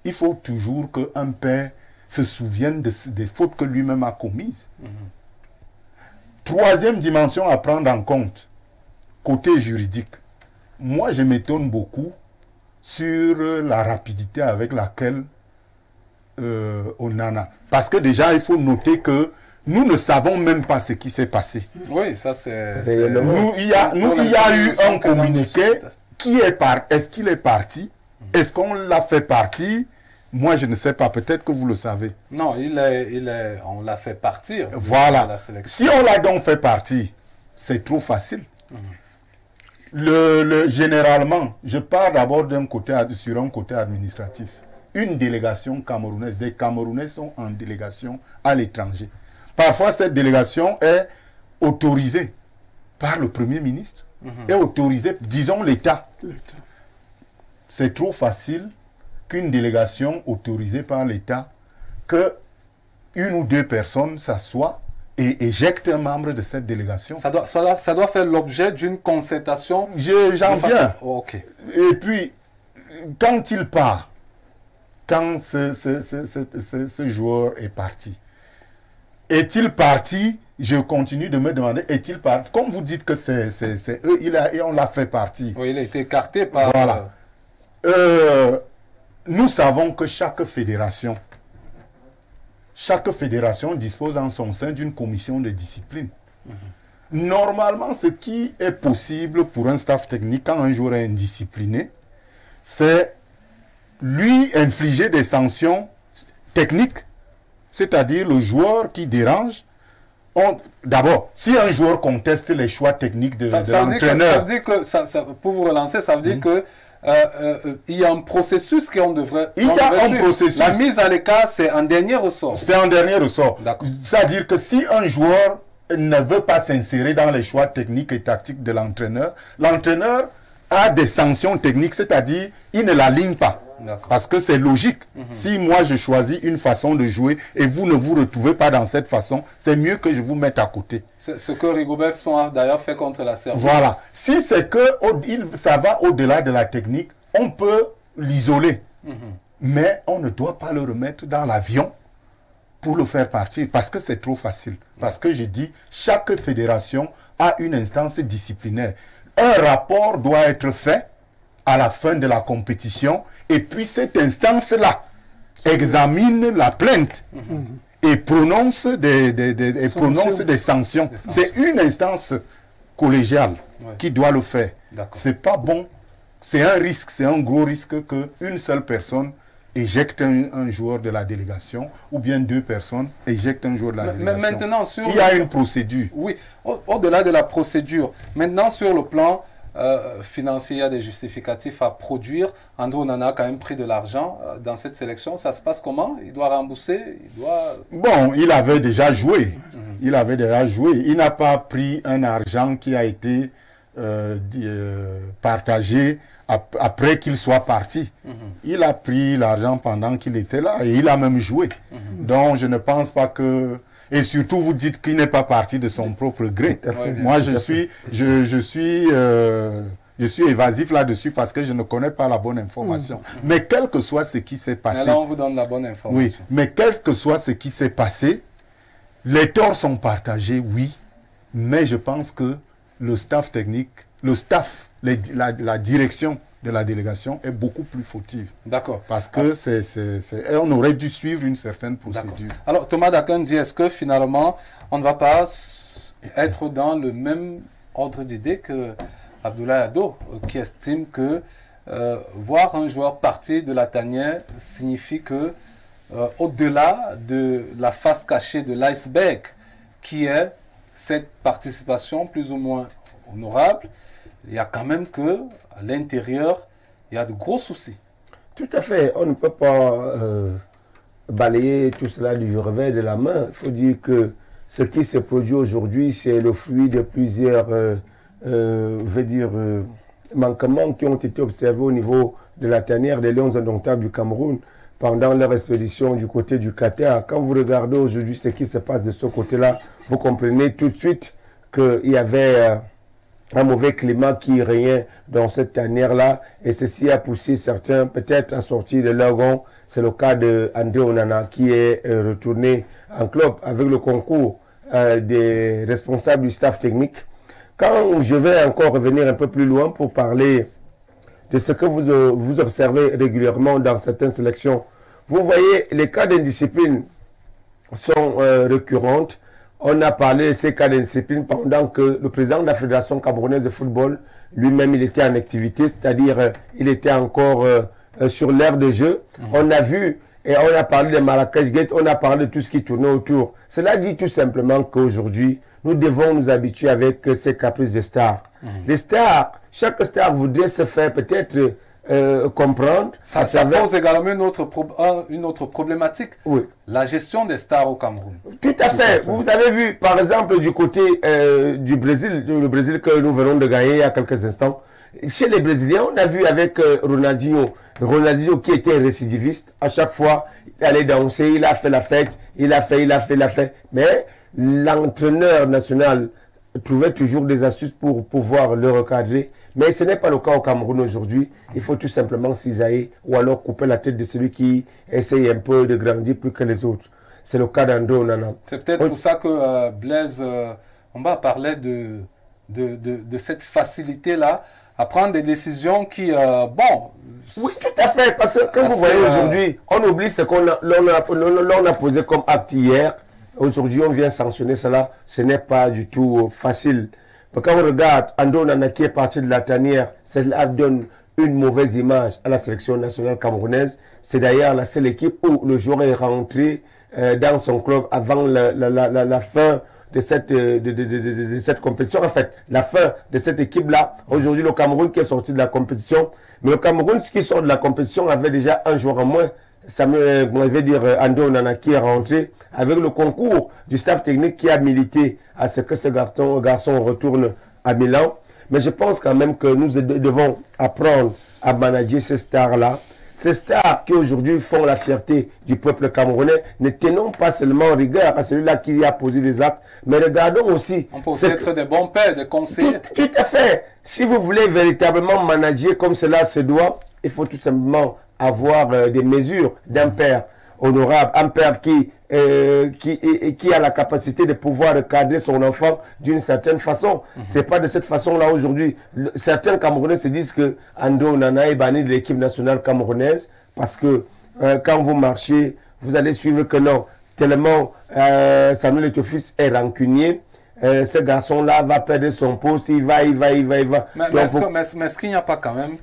Il faut toujours qu'un père se souvienne des fautes que lui-même a commises. Troisième dimension à prendre en compte, côté juridique. Moi, je m'étonne beaucoup sur la rapidité avec laquelle Onana. Parce que déjà, il faut noter que nous ne savons même pas ce qui s'est passé. Oui, ça c'est... Il y a eu un communiqué qui est parti. Est-ce qu'il est parti? Est-ce qu'on l'a fait partir? Moi, je ne sais pas. Peut-être que vous le savez. Non, on l'a fait partir. Voilà. Si on l'a donc fait partir, c'est trop facile. Généralement, je pars d'abord sur un côté administratif. Une délégation camerounaise, des Camerounais sont en délégation à l'étranger. Parfois, cette délégation est autorisée par le Premier ministre, est autorisée, disons, l'État. C'est trop facile qu'une délégation autorisée par l'État, que une ou deux personnes s'assoient et éjectent un membre de cette délégation. Ça doit faire l'objet d'une concertation. J'en viens. Oh, ok. Et puis, quand il part, quand ce joueur est parti, est-il parti? Je continue de me demander, est-il parti? Comme vous dites que c'est eux, et on l'a fait partir. Oui, il a été écarté par... Voilà. Nous savons que chaque fédération dispose en son sein d'une commission de discipline. Normalement, ce qui est possible pour un staff technique, quand un joueur est indiscipliné, c'est lui infliger des sanctions techniques. C'est-à-dire le joueur qui dérange. D'abord, si un joueur conteste les choix techniques de l'entraîneur... Ça veut dire que, pour vous relancer, ça veut dire que il y a un processus qu'on devrait... Il y a un processus. La mise à l'écart, c'est un dernier ressort. C'est un dernier ressort. C'est-à-dire que si un joueur ne veut pas s'insérer dans les choix techniques et tactiques de l'entraîneur, l'entraîneur a des sanctions techniques, c'est-à-dire il ne l'aligne pas. Parce que c'est logique. Si moi je choisis une façon de jouer et vous ne vous retrouvez pas dans cette façon, c'est mieux que je vous mette à côté. Ce que Rigobert a d'ailleurs fait contre la Serbie. Voilà. Si c'est que ça va au-delà de la technique, on peut l'isoler. Mais on ne doit pas le remettre dans l'avion pour le faire partir, parce que c'est trop facile. Parce que je dis, chaque fédération a une instance disciplinaire. Un rapport doit être fait à la fin de la compétition, et puis cette instance-là examine la plainte et prononce des sanctions. C'est une instance collégiale qui doit le faire. C'est pas bon. C'est un risque, c'est un gros risque qu'une seule personne éjecte un joueur de la délégation, ou bien 2 personnes éjectent un joueur de la délégation. Mais maintenant, il y a une procédure. Oui, au-delà de la procédure, maintenant sur le plan financier, il y a des justificatifs à produire. André Onana a quand même pris de l'argent dans cette sélection. Ça se passe comment? Il doit rembourser? Bon, il avait déjà joué. Il avait déjà joué. Il n'a pas pris un argent qui a été partagé après qu'il soit parti. Il a pris l'argent pendant qu'il était là et il a même joué. Donc je ne pense pas que... Et surtout vous dites qu'il n'est pas parti de son propre gré. Moi je suis évasif là-dessus parce que je ne connais pas la bonne information. Mais quel que soit ce qui s'est passé... Mais là on vous donne la bonne information. Oui, mais quel que soit ce qui s'est passé, les torts sont partagés, oui. Mais je pense que le staff technique, le staff, la direction de la délégation est beaucoup plus fautive. D'accord. Parce que on aurait dû suivre une certaine procédure. Alors Thomas Dakan dit, est-ce que finalement on ne va pas être dans le même ordre d'idée que Abdoulaye Ado, qui estime que voir un joueur partir de la tanière signifie que au-delà de la face cachée de l'iceberg, qui est cette participation plus ou moins honorable, il y a quand même que à l'intérieur, il y a de gros soucis. Tout à fait. On ne peut pas balayer tout cela du revers de la main. Il faut dire que ce qui se produit aujourd'hui, c'est le fruit de plusieurs manquements qui ont été observés au niveau de la tanière des Lions indomptables du Cameroun pendant leur expédition du côté du Qatar. Quand vous regardez aujourd'hui ce qui se passe de ce côté-là, vous comprenez tout de suite qu'il y avait un mauvais climat qui régnait dans cette tanière-là, et ceci a poussé certains peut-être à sortir de leur rang. C'est le cas de André Onana qui est retourné en club avec le concours des responsables du staff technique. Quand je vais encore revenir un peu plus loin pour parler de ce que vous observez régulièrement dans certaines sélections, vous voyez les cas d'indiscipline sont récurrentes. On a parlé de ces cas d'indiscipline pendant que le président de la Fédération camerounaise de football, lui-même, il était en activité, c'est-à-dire il était encore sur l'aire de jeu. On a vu et on a parlé de Marrakech Gate, on a parlé de tout ce qui tournait autour. Cela dit tout simplement qu'aujourd'hui, nous devons nous habituer avec ces caprices des stars. Les stars, chaque star voudrait se faire peut-être comprendre. Ça pose également une autre problématique. Oui. La gestion des stars au Cameroun. Tout à fait. Vous avez vu, par exemple, du côté du Brésil, le Brésil que nous venons de gagner il y a quelques instants. Chez les Brésiliens, on a vu avec Ronaldinho qui était récidiviste. À chaque fois, il allait danser, il a fait la fête, il a fait. Mais l'entraîneur national trouvait toujours des astuces pour pouvoir le recadrer. Mais ce n'est pas le cas au Cameroun aujourd'hui. Il faut tout simplement cisailler ou alors couper la tête de celui qui essaye un peu de grandir plus que les autres. C'est le cas d'André Onana. C'est peut-être pour ça que Blaise Omba parlait de cette facilité-là à prendre des décisions qui, Oui, tout à fait. Parce que vous voyez aujourd'hui, on oublie ce qu'on a posé comme acte hier. Aujourd'hui, on vient sanctionner cela. Ce n'est pas du tout facile. Quand on regarde André Onana qui est parti de la tanière, cela donne une mauvaise image à la sélection nationale camerounaise. C'est d'ailleurs la seule équipe où le joueur est rentré dans son club avant la fin de cette compétition. En fait, la fin de cette équipe-là. Aujourd'hui, le Cameroun qui est sorti de la compétition. Mais le Cameroun qui sort de la compétition avait déjà un joueur en moins. Ça veut dire André Onana qui est rentré avec le concours du staff technique qui a milité à ce que ce garçon retourne à Milan. Mais je pense quand même que nous devons apprendre à manager ces stars-là. Ces stars qui aujourd'hui font la fierté du peuple camerounais. Ne tenons pas seulement rigueur à celui-là qui a posé des actes, mais regardons aussi... On peut aussi être des bons pères, des conseillers. Tout à fait. Si vous voulez véritablement manager comme cela se doit, il faut tout simplement avoir des mesures d'un père honorable, un père qui a la capacité de pouvoir cadrer son enfant d'une certaine façon. C'est pas de cette façon-là aujourd'hui. Certains Camerounais se disent que Ando Nana est banni de l'équipe nationale camerounaise parce que quand vous marchez, vous allez suivre que non, tellement Samuel Eto'o-Fils est rancunier. Ce garçon-là va perdre son poste, il va. Mais est-ce qu'il n'y a pas quand même,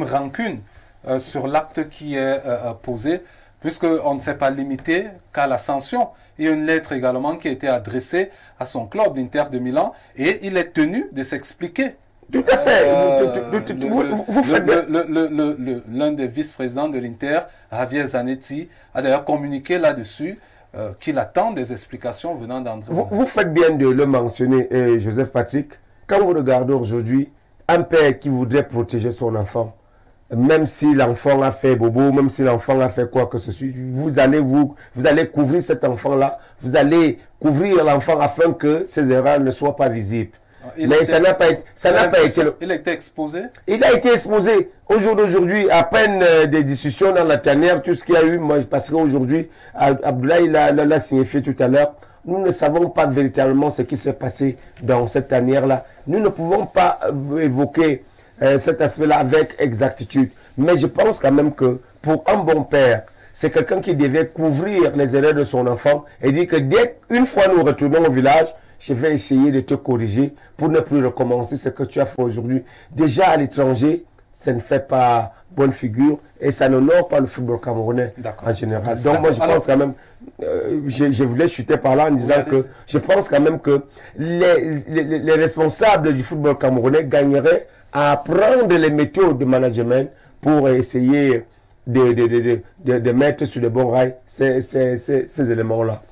rancune sur l'acte qui est posé, puisqu'on ne s'est pas limité qu'à la sanction. Il y a une lettre également qui a été adressée à son club, l'Inter de Milan, et il est tenu de s'expliquer. Tout à fait. L'un des vice-présidents de l'Inter, Javier Zanetti, a d'ailleurs communiqué là-dessus qu'il attend des explications venant d'André. Vous faites bien de le mentionner, Joseph Patrick. Quand vous regardez aujourd'hui, un père qui voudrait protéger son enfant, même si l'enfant a fait bobo, même si l'enfant a fait quoi que ce soit, vous allez couvrir cet enfant-là, vous allez couvrir l'enfant afin que ses erreurs ne soient pas visibles. Mais ça n'a pas été. Il a été exposé. Il a été exposé. Au jour d'aujourd'hui, à peine des discussions dans la tanière, tout ce qu'il y a eu, moi, parce qu'aujourd'hui, Abdoulaye l'a signifié tout à l'heure, nous ne savons pas véritablement ce qui s'est passé dans cette tanière-là. Nous ne pouvons pas évoquer cet aspect-là avec exactitude. Mais je pense quand même que pour un bon père, c'est quelqu'un qui devait couvrir les erreurs de son enfant et dire que dès qu'une fois nous retournons au village, je vais essayer de te corriger pour ne plus recommencer ce que tu as fait aujourd'hui. Déjà à l'étranger, ça ne fait pas bonne figure et ça n'honore pas le football camerounais en général. Donc moi je pense quand même, je voulais chuter par là en disant que je pense quand même que les responsables du football camerounais gagneraient à apprendre les méthodes de management pour essayer de mettre sur le bon rail ces éléments-là.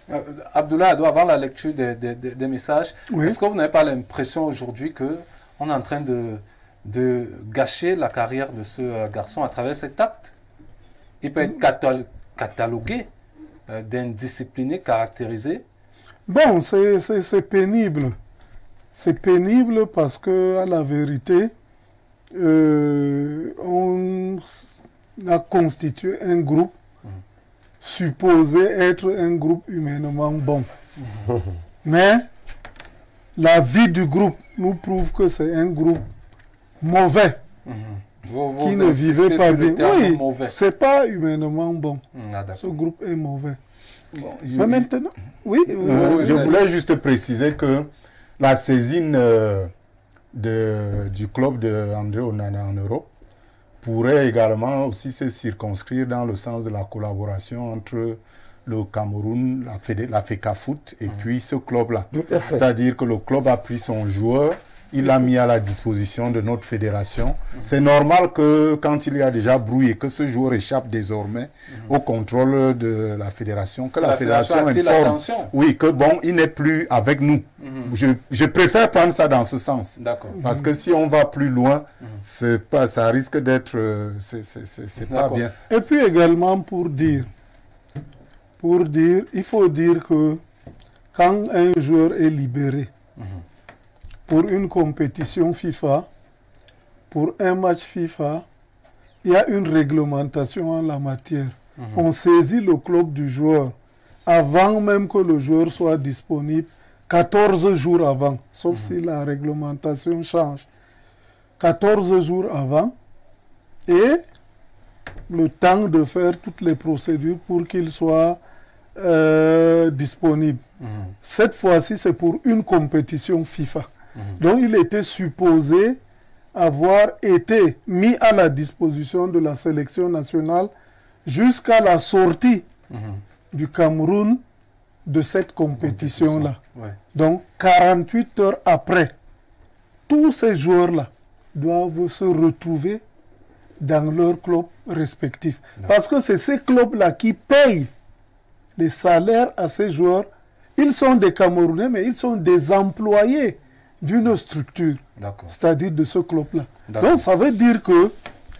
Abdoulaye, avant la lecture des messages, est-ce que vous n'avez pas l'impression aujourd'hui qu'on est en train de gâcher la carrière de ce garçon à travers cet acte? Il peut être catalogué d'indiscipliné, caractérisé. Bon, c'est pénible. C'est pénible parce que, à la vérité, on a constitué un groupe supposé être un groupe humainement bon. Mais la vie du groupe nous prouve que c'est un groupe mauvais. Qui ne vivait pas bien. Oui, c'est pas humainement bon. Ce groupe est mauvais. Bon, mais maintenant, je voulais juste préciser que la saisine du club d'André Onana en Europe pourrait également aussi se circonscrire dans le sens de la collaboration entre le Cameroun, la FECAFOOT et puis ce club-là. C'est-à-dire que le club a pris son joueur, il l'a mis à la disposition de notre fédération. C'est normal que quand il y a déjà brouillé, que ce joueur échappe désormais au contrôle de la fédération, que la fédération informe. Oui, que bon, il n'est plus avec nous. Je préfère prendre ça dans ce sens. Parce que si on va plus loin, ça risque d'être... c'est pas bien. Et puis également pour dire, il faut dire que quand un joueur est libéré, pour une compétition FIFA, pour un match FIFA, il y a une réglementation en la matière. On saisit le club du joueur avant même que le joueur soit disponible, 14 jours avant, sauf si la réglementation change. 14 jours avant, et le temps de faire toutes les procédures pour qu'il soit disponible. Cette fois-ci, c'est pour une compétition FIFA. Donc, il était supposé avoir été mis à la disposition de la sélection nationale jusqu'à la sortie du Cameroun de cette compétition-là. Donc, 48 heures après, tous ces joueurs-là doivent se retrouver dans leurs clubs respectifs. Parce que c'est ces clubs-là qui payent les salaires à ces joueurs. Ils sont des Camerounais, mais ils sont des employés d'une structure, c'est-à-dire de ce club-là. Donc, ça veut dire que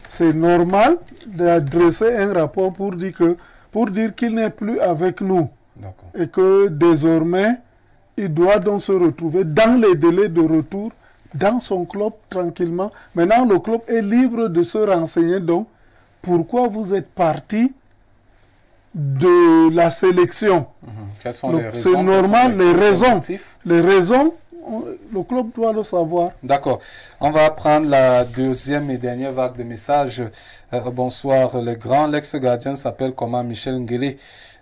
c'est normal d'adresser un rapport pour dire qu'il n'est plus avec nous. Et que désormais, il doit donc se retrouver dans les délais de retour dans son club tranquillement. Maintenant, le club est libre de se renseigner donc pourquoi vous êtes parti de la sélection. Quelles sont les raisons? C'est normal, les raisons, le club doit le savoir. D'accord. On va prendre la deuxième et dernière vague de messages. Bonsoir les grands. L'ex-gardien s'appelle comment? Michel Nguele.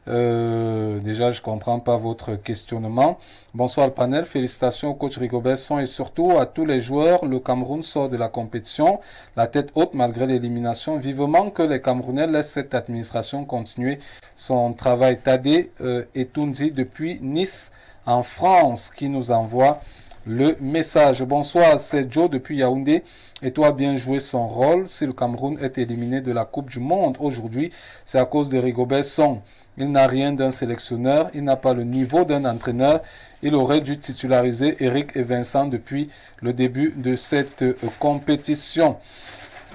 Déjà, je comprends pas votre questionnement. Bonsoir le panel. Félicitations au coach Rigobert Song et surtout à tous les joueurs. Le Cameroun sort de la compétition, la tête haute malgré l'élimination. Vivement que les Camerounais laissent cette administration continuer son travail. Tadé Etoundi depuis Nice en France qui nous envoie le message. Bonsoir, c'est Joe depuis Yaoundé. Et toi, bien joué son rôle. Si le Cameroun est éliminé de la Coupe du Monde aujourd'hui, c'est à cause de Rigobert Song. Il n'a rien d'un sélectionneur, il n'a pas le niveau d'un entraîneur. Il aurait dû titulariser Eric et Vincent depuis le début de cette compétition.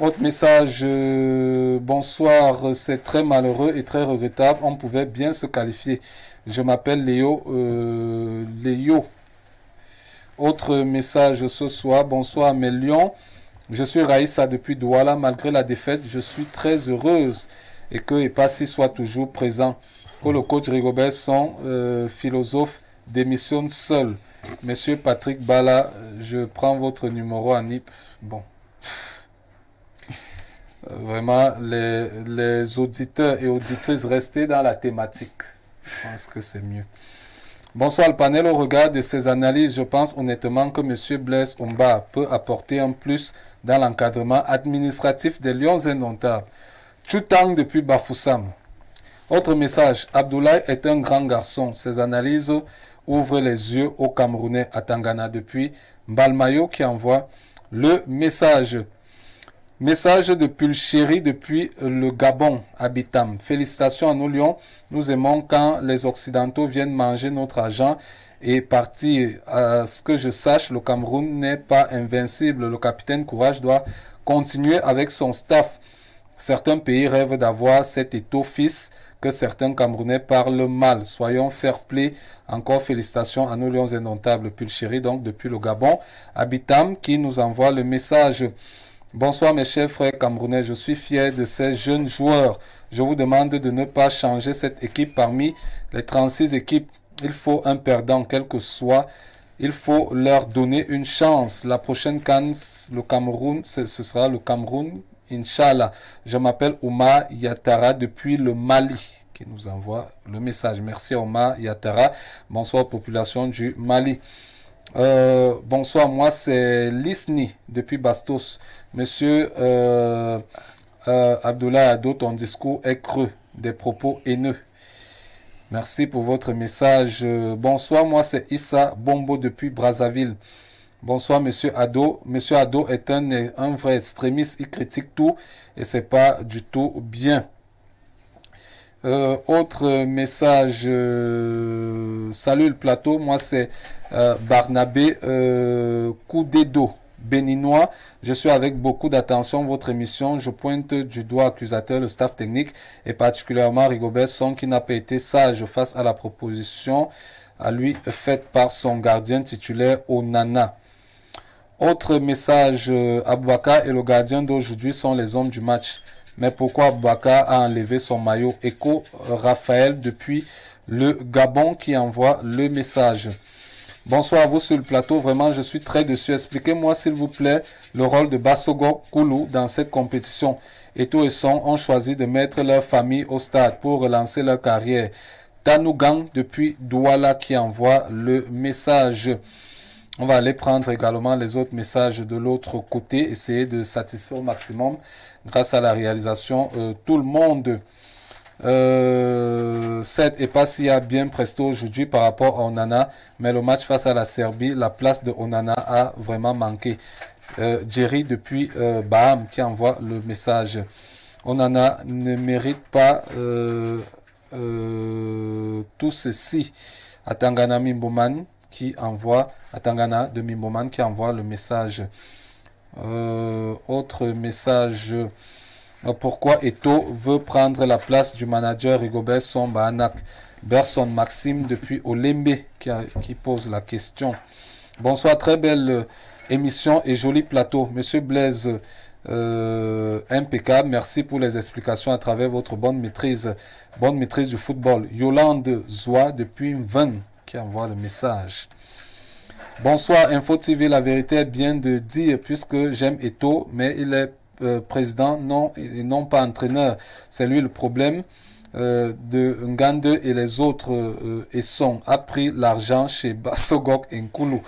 Autre message, bonsoir, c'est très malheureux et très regrettable. On pouvait bien se qualifier. Je m'appelle Léo. Autre message ce soir, bonsoir mes lions. Je suis Raïssa depuis Douala. Malgré la défaite, je suis très heureuse et que Epassi soit toujours présent. Que le coach Rigobert Song, philosophe, démissionne seul. Monsieur Patrick Bala, je prends votre numéro à NIP. Bon. Vraiment, les auditeurs et auditrices, restez dans la thématique. Je pense que c'est mieux. Bonsoir le panel. Au regard de ces analyses, je pense honnêtement que M. Blaise Omba peut apporter un plus dans l'encadrement administratif des Lions indomptables. Chutang depuis Bafoussam. Autre message, Abdoulaye est un grand garçon. Ses analyses ouvrent les yeux aux Camerounais à Tangana depuis Mbalmayo qui envoie le message. Message de Pulchéry depuis le Gabon, Habitam. Félicitations à nos Lions. Nous aimons quand les Occidentaux viennent manger notre argent et partir. À ce que je sache, le Cameroun n'est pas invincible. Le capitaine Courage doit continuer avec son staff. Certains pays rêvent d'avoir cet étau fils que certains Camerounais parlent mal. Soyons fair-play. Encore félicitations à nos Lions indomptables. Pulchéry, donc depuis le Gabon, Habitam, qui nous envoie le message. Bonsoir mes chers frères camerounais, je suis fier de ces jeunes joueurs. Je vous demande de ne pas changer cette équipe parmi les 36 équipes. Il faut un perdant, quel que soit. Il faut leur donner une chance. La prochaine CAN, le Cameroun, ce sera le Cameroun, Inch'Allah. Je m'appelle Oumar Yatara depuis le Mali, qui nous envoie le message. Merci Oumar Yatara. Bonsoir population du Mali. Bonsoir, moi c'est Lisni depuis Bastos. Monsieur Abdoulaye Ado, ton discours est creux, des propos haineux. Merci pour votre message. Bonsoir, moi c'est Issa Bombo depuis Brazzaville. Bonsoir Monsieur Ado. Monsieur Ado est un vrai extrémiste, il critique tout et c'est pas du tout bien. Autre message, salut le plateau, moi c'est Barnabé Koudedo, béninois. Je suis avec beaucoup d'attention votre émission. Je pointe du doigt accusateur le staff technique et particulièrement Rigobert Song qui n'a pas été sage face à la proposition à lui faite par son gardien titulaire Onana. Autre message, Aboubakar et le gardien d'aujourd'hui sont les hommes du match. Mais pourquoi Aboubakar a enlevé son maillot? Echo Raphaël depuis le Gabon qui envoie le message. Bonsoir à vous sur le plateau. Vraiment, je suis très déçu. Expliquez-moi, s'il vous plaît, le rôle de Bassogo Koulou dans cette compétition. Eto et Son ont choisi de mettre leur famille au stade pour relancer leur carrière. Tanougang depuis Douala qui envoie le message. On va aller prendre également les autres messages de l'autre côté, essayer de satisfaire au maximum grâce à la réalisation tout le monde. Cette Epassi a bien presté aujourd'hui par rapport à Onana, mais le match face à la Serbie, la place de Onana a vraiment manqué. Jerry depuis Baham qui envoie le message. Onana ne mérite pas tout ceci. Atangana Mimboman qui envoie Atangana de Mimboman qui envoie le message. Autre message. Pourquoi Eto veut prendre la place du manager Rigobert Song Bahanak? Berson Maxime depuis Olembe qui pose la question. Bonsoir, très belle émission et joli plateau. Monsieur Blaise, impeccable. Merci pour les explications à travers votre bonne maîtrise du football. Yolande Zoua depuis Van qui envoie le message. Bonsoir Info TV, la vérité est bien de dire puisque j'aime Eto'o, mais il est président et non pas entraîneur. C'est lui le problème. De Ngande et les autres Esson a pris l'argent chez Bassogok et Nkulu.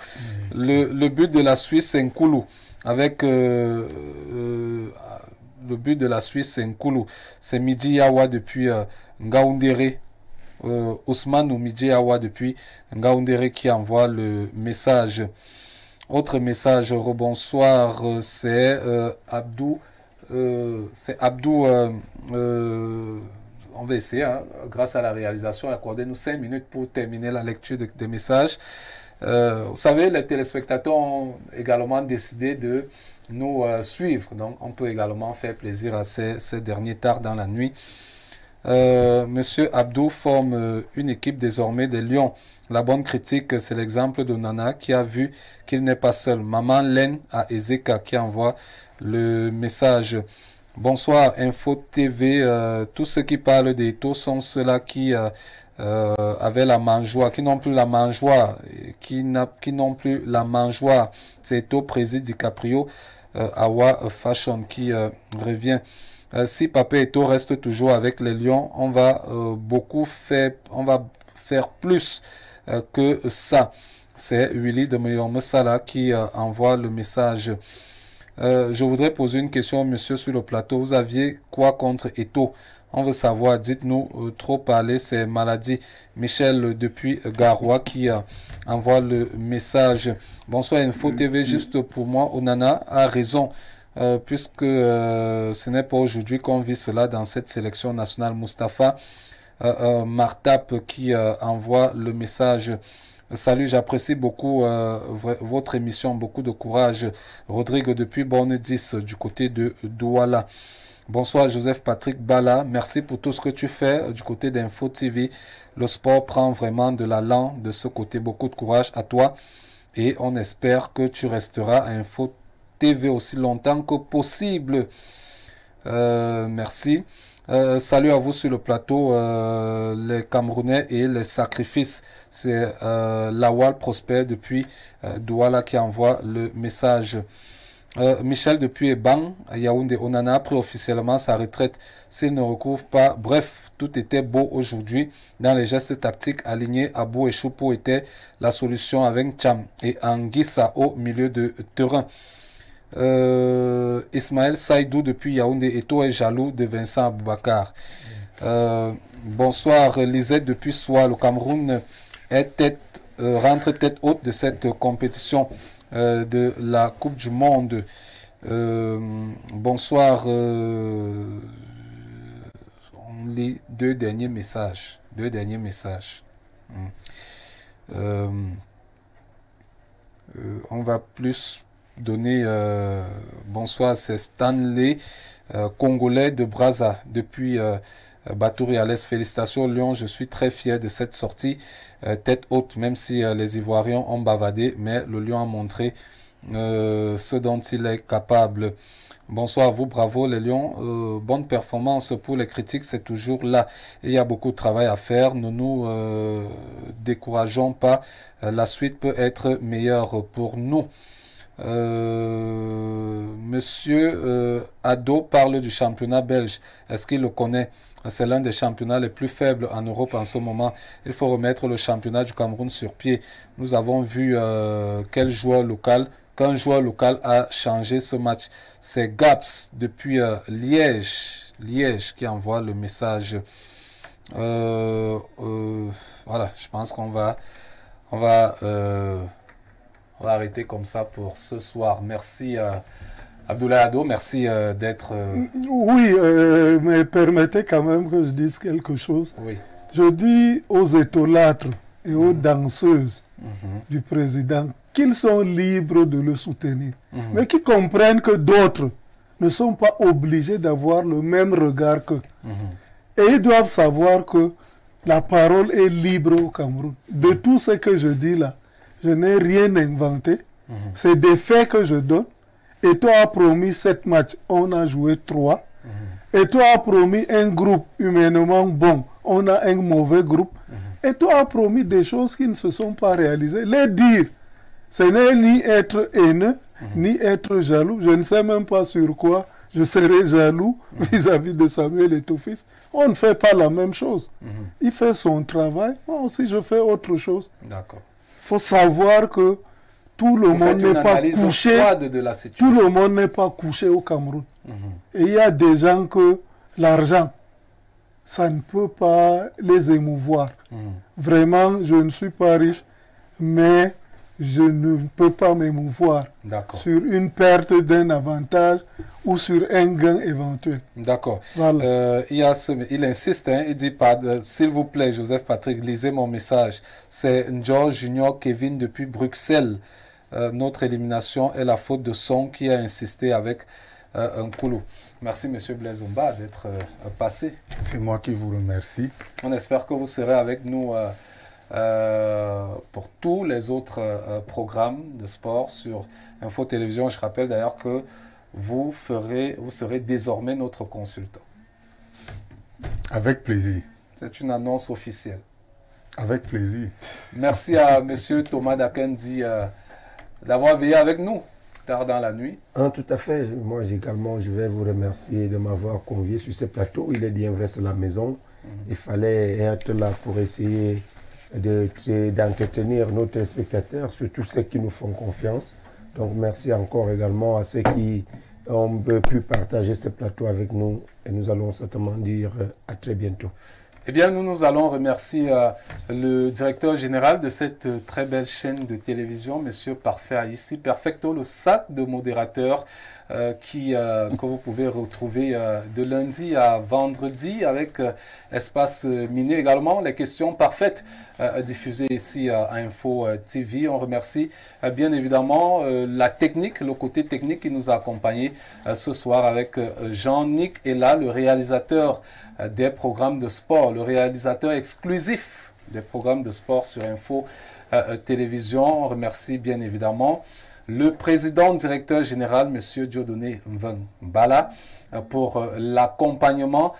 Le but de la Suisse c'est Nkulu. Avec le but de la Suisse c'est Nkulu. C'est Midi Yawa depuis Ngaoundéré. Ousmane ou Midi Yawa depuis Ngaoundéré qui envoie le message. Autre message, rebonsoir, c'est Abdou. C'est Abdou. On va essayer, hein, grâce à la réalisation, accordez-nous 5 minutes pour terminer la lecture des messages. Vous savez, les téléspectateurs ont également décidé de nous suivre. Donc, on peut également faire plaisir à ces derniers tard dans la nuit. Monsieur Abdou forme une équipe désormais des Lions. La bonne critique, c'est l'exemple de Nana qui a vu qu'il n'est pas seul. Maman Len à Ezeka qui envoie le message. Bonsoir Info TV, tous ceux qui parlent d'Eto'o sont ceux-là qui avaient la mangeoire, qui n'ont plus la mangeoire, qui n'ont plus la mangeoire. C'est Eto'o, Président DiCaprio, Awa Fashion qui revient. Si Papa Eto'o reste toujours avec les Lions, on va faire plus que ça. C'est Willy de Moyomesala qui envoie le message. Je voudrais poser une question, monsieur, sur le plateau. Vous aviez quoi contre Eto'o? On veut savoir. Dites-nous, trop parler, c'est maladie. Michel depuis Garoua qui envoie le message. Bonsoir Info TV, juste pour moi, Onana a raison, puisque ce n'est pas aujourd'hui qu'on vit cela dans cette sélection nationale. Mustapha Martap qui envoie le message. Salut, j'apprécie beaucoup votre émission, beaucoup de courage. Rodrigue depuis Borne 10 du côté de Douala. Bonsoir Joseph Patrick Bala, merci pour tout ce que tu fais du côté d'Info TV. Le sport prend vraiment de l'allant de ce côté. Beaucoup de courage à toi et on espère que tu resteras à Info TV aussi longtemps que possible. Merci. Salut à vous sur le plateau, les Camerounais et les sacrifices. C'est Lawal Prosper depuis Douala qui envoie le message. Michel depuis Ebang, Yaoundé. Onana a pris officiellement sa retraite s'il ne recouvre pas. Bref, tout était beau aujourd'hui. Dans les gestes tactiques alignés, Abou et Choupo étaient la solution avec Cham et Anguissa au milieu de terrain. Ismaël Saïdou depuis Yaoundé. Eto'o est jaloux de Vincent Aboubakar. Bonsoir Lisette depuis Soie. Le Cameroun est rentre tête haute de cette compétition de la Coupe du Monde. Bonsoir. On lit deux derniers messages. On va plus donner bonsoir, c'est Stanley Congolais de Brazza depuis Batouri à l'Est. Félicitations Lyon, je suis très fier de cette sortie tête haute, même si les Ivoiriens ont bavardé, mais le Lyon a montré ce dont il est capable. Bonsoir à vous, bravo les Lions. Bonne performance pour les critiques, c'est toujours là. Il y a beaucoup de travail à faire. Ne nous décourageons pas. La suite peut être meilleure pour nous. Monsieur Ado parle du championnat belge. Est-ce qu'il le connaît? C'est l'un des championnats les plus faibles en Europe en ce moment. Il faut remettre le championnat du Cameroun sur pied. Nous avons vu qu'un joueur local a changé ce match. C'est Gaps depuis Liège qui envoie le message. Voilà, je pense qu'on va arrêter comme ça pour ce soir. Merci Abdoulaye Ado, merci d'être... Oui, mais permettez quand même que je dise quelque chose. Oui. Je dis aux étolâtres et aux danseuses du président qu'ils sont libres de le soutenir, mais qu'ils comprennent que d'autres ne sont pas obligés d'avoir le même regard qu'eux. Et ils doivent savoir que la parole est libre au Cameroun. De tout ce que je dis là, je n'ai rien inventé. C'est des faits que je donne. Et toi as promis 7 matchs, on a joué 3. Et toi as promis un groupe humainement bon, on a un mauvais groupe. Et toi as promis des choses qui ne se sont pas réalisées. Les dire, ce n'est ni être haineux, ni être jaloux. Je ne sais même pas sur quoi je serai jaloux vis-à-vis de Samuel Eto'o-Fils. On ne fait pas la même chose. Il fait son travail, moi aussi je fais autre chose. D'accord. Il faut savoir que tout le monde n'est pas couché. Tout le monde n'est pas couché au Cameroun. Et il y a des gens que l'argent, ça ne peut pas les émouvoir. Vraiment, je ne suis pas riche, mais je ne peux pas m'émouvoir sur une perte d'un avantage ou sur un gain éventuel. D'accord. Voilà. Il insiste, hein, il dit, s'il vous plaît, Joseph Patrick, lisez mon message. C'est George Junior Kevin depuis Bruxelles. Notre élimination est la faute de Son qui a insisté avec un couloir. Merci, M. Blaise Omba, d'être passé. C'est moi qui vous remercie. On espère que vous serez avec nous pour tous les autres programmes de sport sur Info Télévision. Je rappelle d'ailleurs que vous serez désormais notre consultant. Avec plaisir. C'est une annonce officielle. Avec plaisir. Merci à M. Thomas Dakendi d'avoir veillé avec nous tard dans la nuit. Tout à fait. Moi également, je vais vous remercier de m'avoir convié sur ce plateau. Il est bien vrai, c'est la maison. Il fallait être là pour essayer d'entretenir nos téléspectateurs, surtout ceux qui nous font confiance. Donc merci encore également à ceux qui ont pu partager ce plateau avec nous. Et nous allons certainement dire à très bientôt. Eh bien, nous allons remercier le directeur général de cette très belle chaîne de télévision, M. Parfait Aïssi Perfecto, le sac de modérateurs que vous pouvez retrouver de lundi à vendredi avec Espace Miné également. Les questions parfaites diffusées ici à Info TV. On remercie bien évidemment la technique, le côté technique qui nous a accompagnés ce soir avec Jean-Nic Ella, le réalisateur des programmes de sport, le réalisateur exclusif des programmes de sport sur Info Télévision. On remercie bien évidemment le président directeur général, M. Dieudonné Mbala, pour l'accompagnement,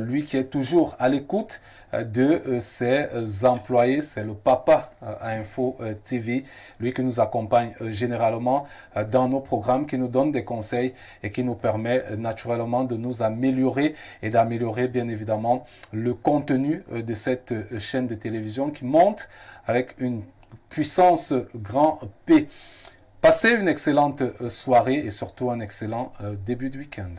lui qui est toujours à l'écoute de ses employés. C'est le papa à Info TV, lui qui nous accompagne généralement dans nos programmes, qui nous donne des conseils et qui nous permet naturellement de nous améliorer et d'améliorer bien évidemment le contenu de cette chaîne de télévision qui monte avec une puissance grand P. Passez une excellente soirée et surtout un excellent début de week-end.